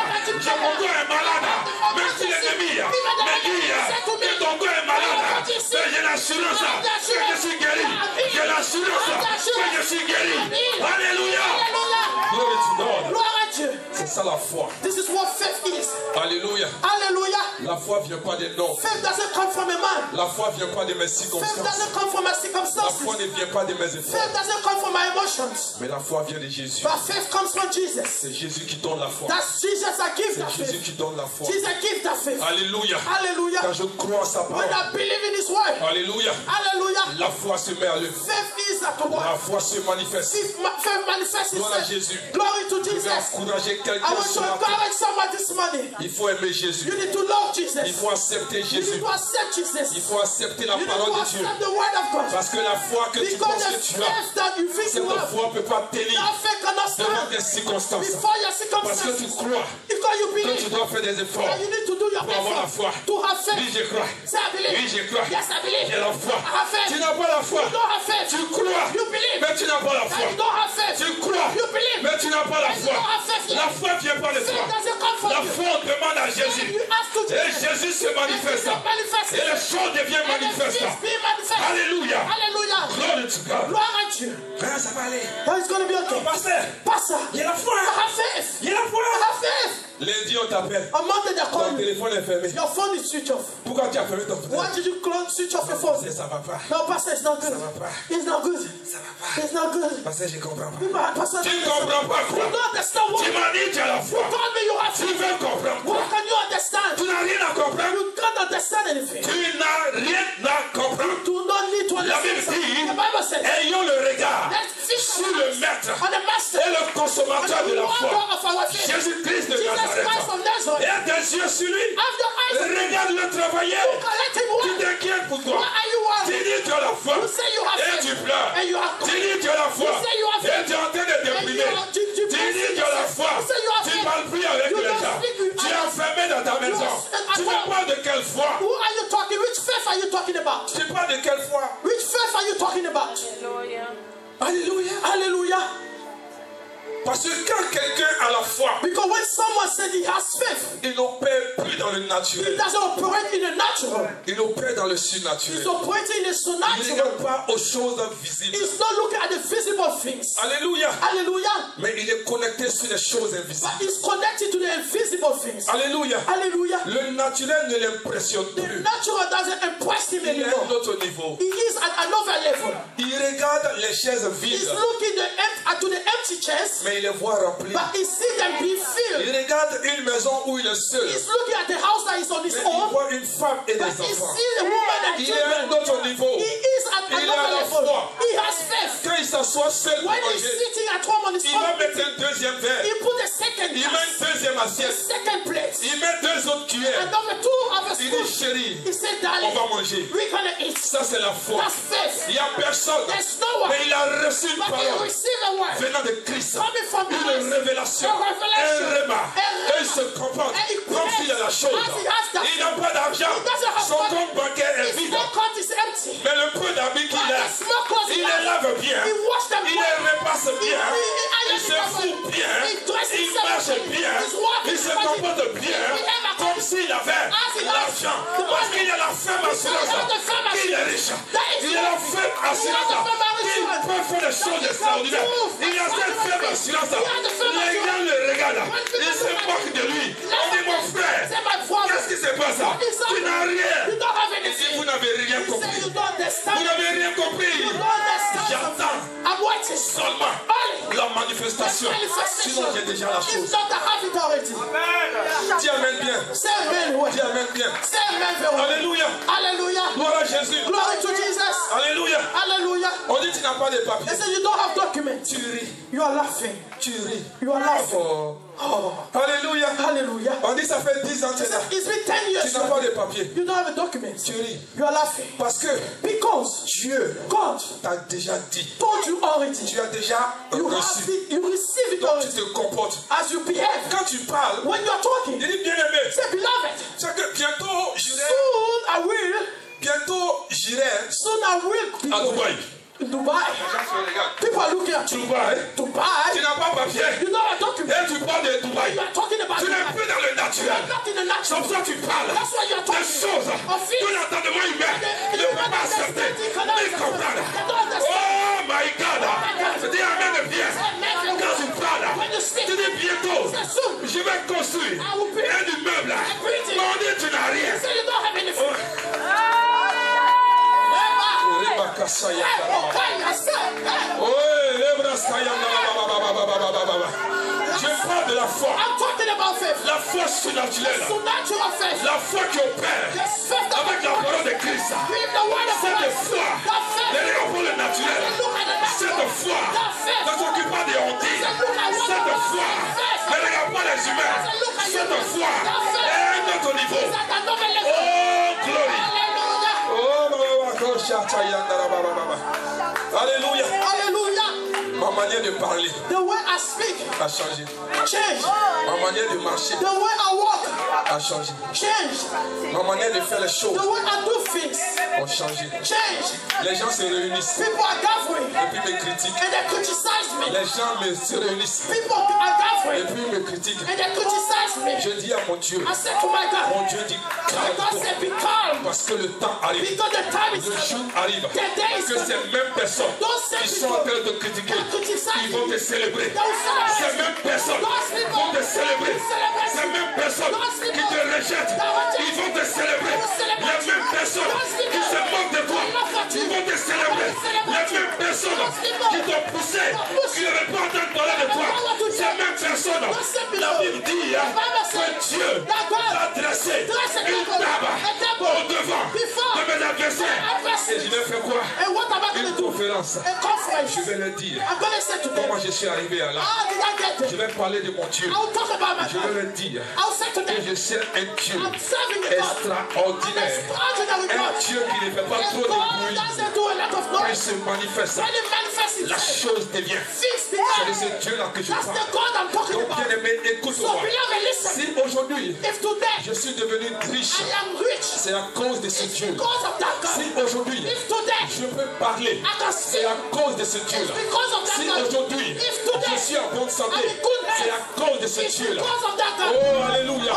Speaker 1: Mon corps est malade, même si l'ennemi me dit que ton corps est malade, mais j'ai l'assurance que je suis guéri. J'ai l'assurance que je suis guéri. Alléluia. Glory to God.
Speaker 2: Gloire à Dieu.
Speaker 1: C'est ça la foi.
Speaker 2: This is what faith is.
Speaker 1: Alléluia.
Speaker 2: Hallelujah.
Speaker 1: La foi vient pas des noms.
Speaker 2: Faith doesn't come from a man.
Speaker 1: La foi vient pas de mes
Speaker 2: Faith
Speaker 1: circonstances.
Speaker 2: doesn't come from my
Speaker 1: La
Speaker 2: circumstances.
Speaker 1: foi ne vient pas de mes efforts.
Speaker 2: Faith doesn't come from my emotions.
Speaker 1: Mais la foi vient de Jésus.
Speaker 2: But faith comes from Jesus.
Speaker 1: C'est Jésus qui donne la foi.
Speaker 2: That's Jesus that gives that
Speaker 1: C'est Jésus
Speaker 2: faith.
Speaker 1: qui donne la foi.
Speaker 2: Jesus gives that faith.
Speaker 1: Alléluia.
Speaker 2: Hallelujah.
Speaker 1: Quand je crois en sa
Speaker 2: When
Speaker 1: parole.
Speaker 2: I believe in His word.
Speaker 1: Alléluia.
Speaker 2: Hallelujah.
Speaker 1: La foi se met à l'œuvre.
Speaker 2: Faith is at the
Speaker 1: La
Speaker 2: work.
Speaker 1: foi se manifeste.
Speaker 2: Faith manifests
Speaker 1: Gloire à
Speaker 2: itself.
Speaker 1: Jésus.
Speaker 2: Glory to
Speaker 1: Je vais
Speaker 2: Jesus.
Speaker 1: encourager
Speaker 2: I
Speaker 1: quelqu'un
Speaker 2: want
Speaker 1: ce
Speaker 2: to
Speaker 1: matin.
Speaker 2: encourage someone this morning.
Speaker 1: Il faut aimer Jésus.
Speaker 2: You need to love
Speaker 1: Il
Speaker 2: Jesus.
Speaker 1: faut accepter
Speaker 2: You
Speaker 1: Jésus.
Speaker 2: need to accept Jesus.
Speaker 1: Il faut accepter la
Speaker 2: You need
Speaker 1: parole
Speaker 2: to
Speaker 1: de Dieu.
Speaker 2: accept the word of God.
Speaker 1: Parce que la foi que tu
Speaker 2: Because
Speaker 1: penses
Speaker 2: the
Speaker 1: que tu as,
Speaker 2: faith that you think
Speaker 1: cette
Speaker 2: you have,
Speaker 1: foi ne peut pas tenir
Speaker 2: that faith cannot
Speaker 1: devant
Speaker 2: stand
Speaker 1: tes circonstances.
Speaker 2: before your
Speaker 1: Parce que tu
Speaker 2: circumstances.
Speaker 1: crois
Speaker 2: Because you
Speaker 1: que tu
Speaker 2: believe
Speaker 1: dois faire des efforts
Speaker 2: that you need to do your
Speaker 1: pour avoir la foi.
Speaker 2: effort to have
Speaker 1: Oui,
Speaker 2: faith.
Speaker 1: je crois.
Speaker 2: Say, I believe.
Speaker 1: Oui, je crois.
Speaker 2: Yes, I believe.
Speaker 1: J'ai la foi.
Speaker 2: I have faith.
Speaker 1: Tu n'as pas la foi.
Speaker 2: You don't have faith.
Speaker 1: Tu crois.
Speaker 2: You believe.
Speaker 1: Mais tu n'as pas la
Speaker 2: And
Speaker 1: foi.
Speaker 2: you don't have faith.
Speaker 1: Tu crois.
Speaker 2: You believe.
Speaker 1: Mais tu n'as pas la
Speaker 2: And you
Speaker 1: foi.
Speaker 2: don't have faith yet.
Speaker 1: La foi vient pas de toi.
Speaker 2: Faith doesn't come from
Speaker 1: La
Speaker 2: you.
Speaker 1: foi, on demande à Jésus.
Speaker 2: You ask to
Speaker 1: Et
Speaker 2: Jesus.
Speaker 1: Jésus se manifeste.
Speaker 2: And Jesus manifests.
Speaker 1: Et les choses deviennent
Speaker 2: And the
Speaker 1: manifestes.
Speaker 2: things be manifest.
Speaker 1: Alléluia.
Speaker 2: Hallelujah.
Speaker 1: Glory to God.
Speaker 2: Gloire à Dieu.
Speaker 1: Frère, ça va aller.
Speaker 2: That is going to be okay.
Speaker 1: Pasteur,
Speaker 2: Pastor,
Speaker 1: il y a la foi.
Speaker 2: I have faith.
Speaker 1: Il y a la foi.
Speaker 2: I have
Speaker 1: Jeudi, on t'appelle.
Speaker 2: On Monday they
Speaker 1: Ton
Speaker 2: call you.
Speaker 1: téléphone est fermé.
Speaker 2: Your phone is switched off.
Speaker 1: Pourquoi tu as fermé ton
Speaker 2: Why
Speaker 1: téléphone?
Speaker 2: did you switch off your phone?
Speaker 1: Ça va pas.
Speaker 2: No, Pastor, it's not good.
Speaker 1: Ça va pas.
Speaker 2: It's not good.
Speaker 1: Ça va pas.
Speaker 2: It's not good.
Speaker 1: Parce que je comprends pas.
Speaker 2: Pastor,
Speaker 1: Tu ne comprends pas quoi?
Speaker 2: you don't understand what?
Speaker 1: Tu m'as dit tu as la foi.
Speaker 2: You told me you have
Speaker 1: Tu
Speaker 2: faith.
Speaker 1: veux comprendre quoi?
Speaker 2: What can you understand?
Speaker 1: Tu n'as rien à comprendre.
Speaker 2: You can't understand anything.
Speaker 1: Tu n'as rien à comprendre.
Speaker 2: You do not need to
Speaker 1: La Bible
Speaker 2: understand.
Speaker 1: dit,
Speaker 2: The Bible says,
Speaker 1: ayons le regard
Speaker 2: let's fix
Speaker 1: sur le maître
Speaker 2: on the master
Speaker 1: et le consommateur
Speaker 2: and
Speaker 1: de
Speaker 2: the
Speaker 1: la foi.
Speaker 2: author of our faith.
Speaker 1: Jésus-Christ de
Speaker 2: Jesus Christ
Speaker 1: Nazareth.
Speaker 2: from Nazareth.
Speaker 1: Et tes yeux sur lui.
Speaker 2: Have your eyes on him.
Speaker 1: Regarde-le travailler.
Speaker 2: Look and let him
Speaker 1: Tu
Speaker 2: work.
Speaker 1: t'inquiètes pour toi.
Speaker 2: Why are you
Speaker 1: Tu
Speaker 2: worried?
Speaker 1: dis tu as la foi.
Speaker 2: You say you have
Speaker 1: Et
Speaker 2: faith.
Speaker 1: tu pleures.
Speaker 2: And you are
Speaker 1: Tu dis tu as la foi.
Speaker 2: You say you have
Speaker 1: Et
Speaker 2: faith.
Speaker 1: tu es en train de déprimer. Tu dis tu as la foi.
Speaker 2: You say you have
Speaker 1: Tu ne
Speaker 2: faith.
Speaker 1: parles plus avec
Speaker 2: You
Speaker 1: les
Speaker 2: don't
Speaker 1: gens.
Speaker 2: speak with
Speaker 1: Tu es
Speaker 2: others.
Speaker 1: enfermé dans ta maison. Tu me parles de quelle foi?
Speaker 2: Who are you talking? Which faith are you talking about?
Speaker 1: Tu parles de quelle foi?
Speaker 2: Which faith are you talking about?
Speaker 3: Hallelujah.
Speaker 1: Alléluia.
Speaker 2: Hallelujah.
Speaker 1: Parce que quand quelqu'un a la foi,
Speaker 2: Because when someone said he has faith,
Speaker 1: il n'opère plus dans le
Speaker 2: he
Speaker 1: naturel.
Speaker 2: doesn't operate in the natural.
Speaker 1: Il opère dans le
Speaker 2: He's
Speaker 1: surnaturel.
Speaker 2: operating in the
Speaker 1: Il ne
Speaker 2: supernatural.
Speaker 1: regarde pas aux choses visibles.
Speaker 2: He's not looking at the visible things.
Speaker 1: Alléluia.
Speaker 2: Hallelujah.
Speaker 1: Mais il est connecté sur les choses
Speaker 2: But
Speaker 1: invisibles.
Speaker 2: he's connected to the invisible things.
Speaker 1: Alléluia.
Speaker 2: Hallelujah.
Speaker 1: Le naturel ne l'impressionne
Speaker 2: The
Speaker 1: plus.
Speaker 2: natural doesn't impress him
Speaker 1: Il est à un
Speaker 2: anymore.
Speaker 1: autre niveau.
Speaker 2: He is at another level.
Speaker 1: Il regarde les chaises
Speaker 2: He's
Speaker 1: vides,
Speaker 2: looking to the empty chairs,
Speaker 1: mais il les voit remplies.
Speaker 2: but he sees them being
Speaker 1: Il
Speaker 2: filled.
Speaker 1: regarde une maison où il est seul,
Speaker 2: He's looking at the house that is on his
Speaker 1: mais il
Speaker 2: own,
Speaker 1: voit une femme et
Speaker 2: but
Speaker 1: des
Speaker 2: he
Speaker 1: enfants.
Speaker 2: sees a woman and
Speaker 1: Il est à un
Speaker 2: children.
Speaker 1: autre niveau.
Speaker 2: He is at
Speaker 1: Il a
Speaker 2: another
Speaker 1: la
Speaker 2: level.
Speaker 1: foi.
Speaker 2: He has faith.
Speaker 1: Quand il s'assoit seul pour
Speaker 2: When he's
Speaker 1: manger,
Speaker 2: sitting at home on his
Speaker 1: il va
Speaker 2: own,
Speaker 1: mettre un deuxième verre.
Speaker 2: he put a second
Speaker 1: Il met
Speaker 2: glass,
Speaker 1: une deuxième
Speaker 2: a
Speaker 1: assiette.
Speaker 2: second plate,
Speaker 1: Il met deux autres cuillères.
Speaker 2: another two of a
Speaker 1: Il
Speaker 2: spoon.
Speaker 1: dit chérie,
Speaker 2: He said,
Speaker 1: on
Speaker 2: darling,
Speaker 1: va manger.
Speaker 2: we're gonna eat.
Speaker 1: Ça c'est la foi.
Speaker 2: That's faith.
Speaker 1: Il n'y a personne.
Speaker 2: There's no one.
Speaker 1: Mais il a reçu une
Speaker 2: But he
Speaker 1: parole
Speaker 2: received a word
Speaker 1: venant de Christ.
Speaker 2: coming from
Speaker 1: Une
Speaker 2: Christ.
Speaker 1: révélation.
Speaker 2: A revelation.
Speaker 1: Un réma.
Speaker 2: A
Speaker 1: Et il se comporte
Speaker 2: And he
Speaker 1: comme s'il a la chose.
Speaker 2: as he has that
Speaker 1: Il n'a pas d'argent.
Speaker 2: He doesn't have
Speaker 1: Son
Speaker 2: money.
Speaker 1: compte bancaire est
Speaker 2: His
Speaker 1: vide.
Speaker 2: account is empty.
Speaker 1: Mais le peu d'habits qu'il
Speaker 2: But
Speaker 1: a,
Speaker 2: the small clothes
Speaker 1: il
Speaker 2: he
Speaker 1: les
Speaker 2: has,
Speaker 1: lave bien.
Speaker 2: he washed them
Speaker 1: Il
Speaker 2: well.
Speaker 1: les repasse bien.
Speaker 2: He
Speaker 1: Il se fout bien.
Speaker 2: He dresses
Speaker 1: Il
Speaker 2: himself
Speaker 1: marche
Speaker 2: well.
Speaker 1: bien.
Speaker 2: He's walking
Speaker 1: Il se
Speaker 2: well.
Speaker 1: comporte bien.
Speaker 2: He never
Speaker 1: Comme s'il avait
Speaker 2: As he has
Speaker 1: l'argent.
Speaker 2: the
Speaker 1: Parce
Speaker 2: money.
Speaker 1: qu'il a la femme assurance.
Speaker 2: He has the femme
Speaker 1: Il est riche.
Speaker 2: That is
Speaker 1: Il a la femme assurance.
Speaker 2: He has the femme
Speaker 1: Il
Speaker 2: assurance.
Speaker 1: peut faire des choses
Speaker 2: That
Speaker 1: extraordinaires.
Speaker 2: he can do.
Speaker 1: Il a cette femme assurance.
Speaker 2: He has the femme
Speaker 1: Les
Speaker 2: assurance.
Speaker 1: gens le regardent.
Speaker 2: When people
Speaker 1: Ils se
Speaker 2: look at
Speaker 1: moquent de lui.
Speaker 2: Let
Speaker 1: On dit mon frère.
Speaker 2: Say, my father,
Speaker 1: Qu'est-ce qui se passe?
Speaker 2: What is
Speaker 1: Tu n'as rien.
Speaker 2: you don't have
Speaker 1: Il dit
Speaker 2: anything.
Speaker 1: vous n'avez rien
Speaker 2: He said,
Speaker 1: compris.
Speaker 2: you don't understand.
Speaker 1: Vous n'avez rien compris.
Speaker 2: You don't understand.
Speaker 1: J'attends
Speaker 2: I'm waiting.
Speaker 1: seulement
Speaker 2: Only.
Speaker 1: la manifestation. Sinon j'ai déjà la
Speaker 2: If
Speaker 1: chose.
Speaker 2: not, I have it already.
Speaker 1: Dis amen bien.
Speaker 2: Say amen. Well.
Speaker 1: Dis amen bien.
Speaker 2: Say amen very well.
Speaker 1: Alléluia.
Speaker 2: Hallelujah.
Speaker 1: Gloire à Jésus.
Speaker 2: Glory to Jesus.
Speaker 1: Alléluia.
Speaker 2: Hallelujah.
Speaker 1: On dit tu n'as pas de
Speaker 2: They
Speaker 1: papier.
Speaker 2: say you don't have documents.
Speaker 1: Tu ris.
Speaker 2: You are laughing.
Speaker 1: Tu ris.
Speaker 2: You are laughing.
Speaker 1: Oh.
Speaker 2: Oh.
Speaker 1: Alléluia.
Speaker 2: Hallelujah.
Speaker 1: On dit ça fait 10 ans que tu es là.
Speaker 2: It's been 10
Speaker 1: Tu
Speaker 2: years.
Speaker 1: n'as pas de papier.
Speaker 2: You don't have a document.
Speaker 1: Tu ris.
Speaker 2: You are laughing.
Speaker 1: Parce que
Speaker 2: Because
Speaker 1: Dieu
Speaker 2: God
Speaker 1: t'a déjà dit.
Speaker 2: told you already.
Speaker 1: Tu as déjà
Speaker 2: You have
Speaker 1: reçu.
Speaker 2: it. You receive it
Speaker 1: Donc tu
Speaker 2: already.
Speaker 1: te comportes.
Speaker 2: As you behave.
Speaker 1: Quand tu parles,
Speaker 2: When you are talking.
Speaker 1: il dit bien aimé.
Speaker 2: Say, beloved.
Speaker 1: C'est que bientôt j'irai
Speaker 2: Soon I will
Speaker 1: à
Speaker 2: be
Speaker 1: Dubaï.
Speaker 2: in Dubai. People are looking at you.
Speaker 1: Dubaï.
Speaker 2: Dubai.
Speaker 1: Tu n'as pas papier.
Speaker 2: You know a document.
Speaker 1: Et tu parles de Dubaï.
Speaker 2: You are talking about
Speaker 1: Tu n'es
Speaker 2: Dubai.
Speaker 1: plus dans le
Speaker 2: You
Speaker 1: naturel.
Speaker 2: are not in the
Speaker 1: C'est
Speaker 2: natural.
Speaker 1: pour ça que tu parles.
Speaker 2: That's why you are
Speaker 1: Des
Speaker 2: talking.
Speaker 1: choses
Speaker 2: Of it.
Speaker 1: que l'entendement humain ne peut pas accepter ni comprendre. Oh my God. Dis amen bien. Quand tu parles, tu dis bientôt, je vais construire un immeuble. Mais on dit tu n'as rien.
Speaker 2: Say you don't have anything.
Speaker 1: Je parle de la foi.
Speaker 2: I'm talking about faith.
Speaker 1: La foi surnaturelle.
Speaker 2: Supernatural faith.
Speaker 1: La foi qui opère avec la parole de Christ.
Speaker 2: With the word of
Speaker 1: Cette
Speaker 2: God.
Speaker 1: foi,
Speaker 2: That faith.
Speaker 1: elle est pour le naturel. Cette foi ne s'occupe pas des hontés. Cette foi ne regarde pas les humains. Cette foi est à un autre niveau.
Speaker 2: At another level.
Speaker 1: Oh, glory.
Speaker 2: Hallelujah.
Speaker 1: Alléluia.
Speaker 2: Hallelujah.
Speaker 1: Ma manière de parler
Speaker 2: The way I speak.
Speaker 1: a changé.
Speaker 2: Change.
Speaker 1: Ma manière de marcher
Speaker 2: The way I walk.
Speaker 1: a changé.
Speaker 2: Change.
Speaker 1: Ma manière de faire les choses
Speaker 2: The way I do things.
Speaker 1: a changé.
Speaker 2: Change.
Speaker 1: Les gens se réunissent
Speaker 2: People are gathering.
Speaker 1: et puis me critiquent.
Speaker 2: And they criticize me.
Speaker 1: Les gens se réunissent
Speaker 2: People are
Speaker 1: et
Speaker 2: gathering.
Speaker 1: puis me critiquent.
Speaker 2: And they criticize me.
Speaker 1: Je dis à mon Dieu,
Speaker 2: I said to my
Speaker 1: mon
Speaker 2: God.
Speaker 1: Dieu dit
Speaker 2: My God
Speaker 1: calme-toi
Speaker 2: said, be calm.
Speaker 1: parce que le temps arrive.
Speaker 2: Because the time is
Speaker 1: Le jour
Speaker 2: coming.
Speaker 1: arrive
Speaker 2: The day is
Speaker 1: que ces
Speaker 2: coming.
Speaker 1: mêmes personnes
Speaker 2: Those same
Speaker 1: qui sont en
Speaker 2: people
Speaker 1: train de critiquer,
Speaker 2: that criticize
Speaker 1: ils vont te
Speaker 2: you.
Speaker 1: célébrer.
Speaker 2: They will celebrate
Speaker 1: Ces
Speaker 2: you.
Speaker 1: mêmes personnes
Speaker 2: Those people
Speaker 1: vont te célébrer.
Speaker 2: will celebrate
Speaker 1: Ces
Speaker 2: you.
Speaker 1: mêmes
Speaker 2: Those
Speaker 1: personne. La Bible dit que Dieu a dressé une table au devant de mes adversaires. Et je vais faire quoi? Une conférence. Je vais leur dire comment je suis arrivé à là. Je vais parler de mon Dieu. Je vais leur dire que je sers un Dieu extraordinaire. Un Dieu qui ne fait pas trop de bruit. Quand il se manifeste, la chose devient. C'est de ce Dieu-là que je parle. Donc bien aimé, écoute-moi. Si aujourd'hui je suis devenu riche, c'est à cause de ce Dieu. Si aujourd'hui je peux parler, c'est à cause de ce Dieu-là. Si aujourd'hui je suis en bonne santé, c'est à cause de ce Dieu-là. Oh, alléluia.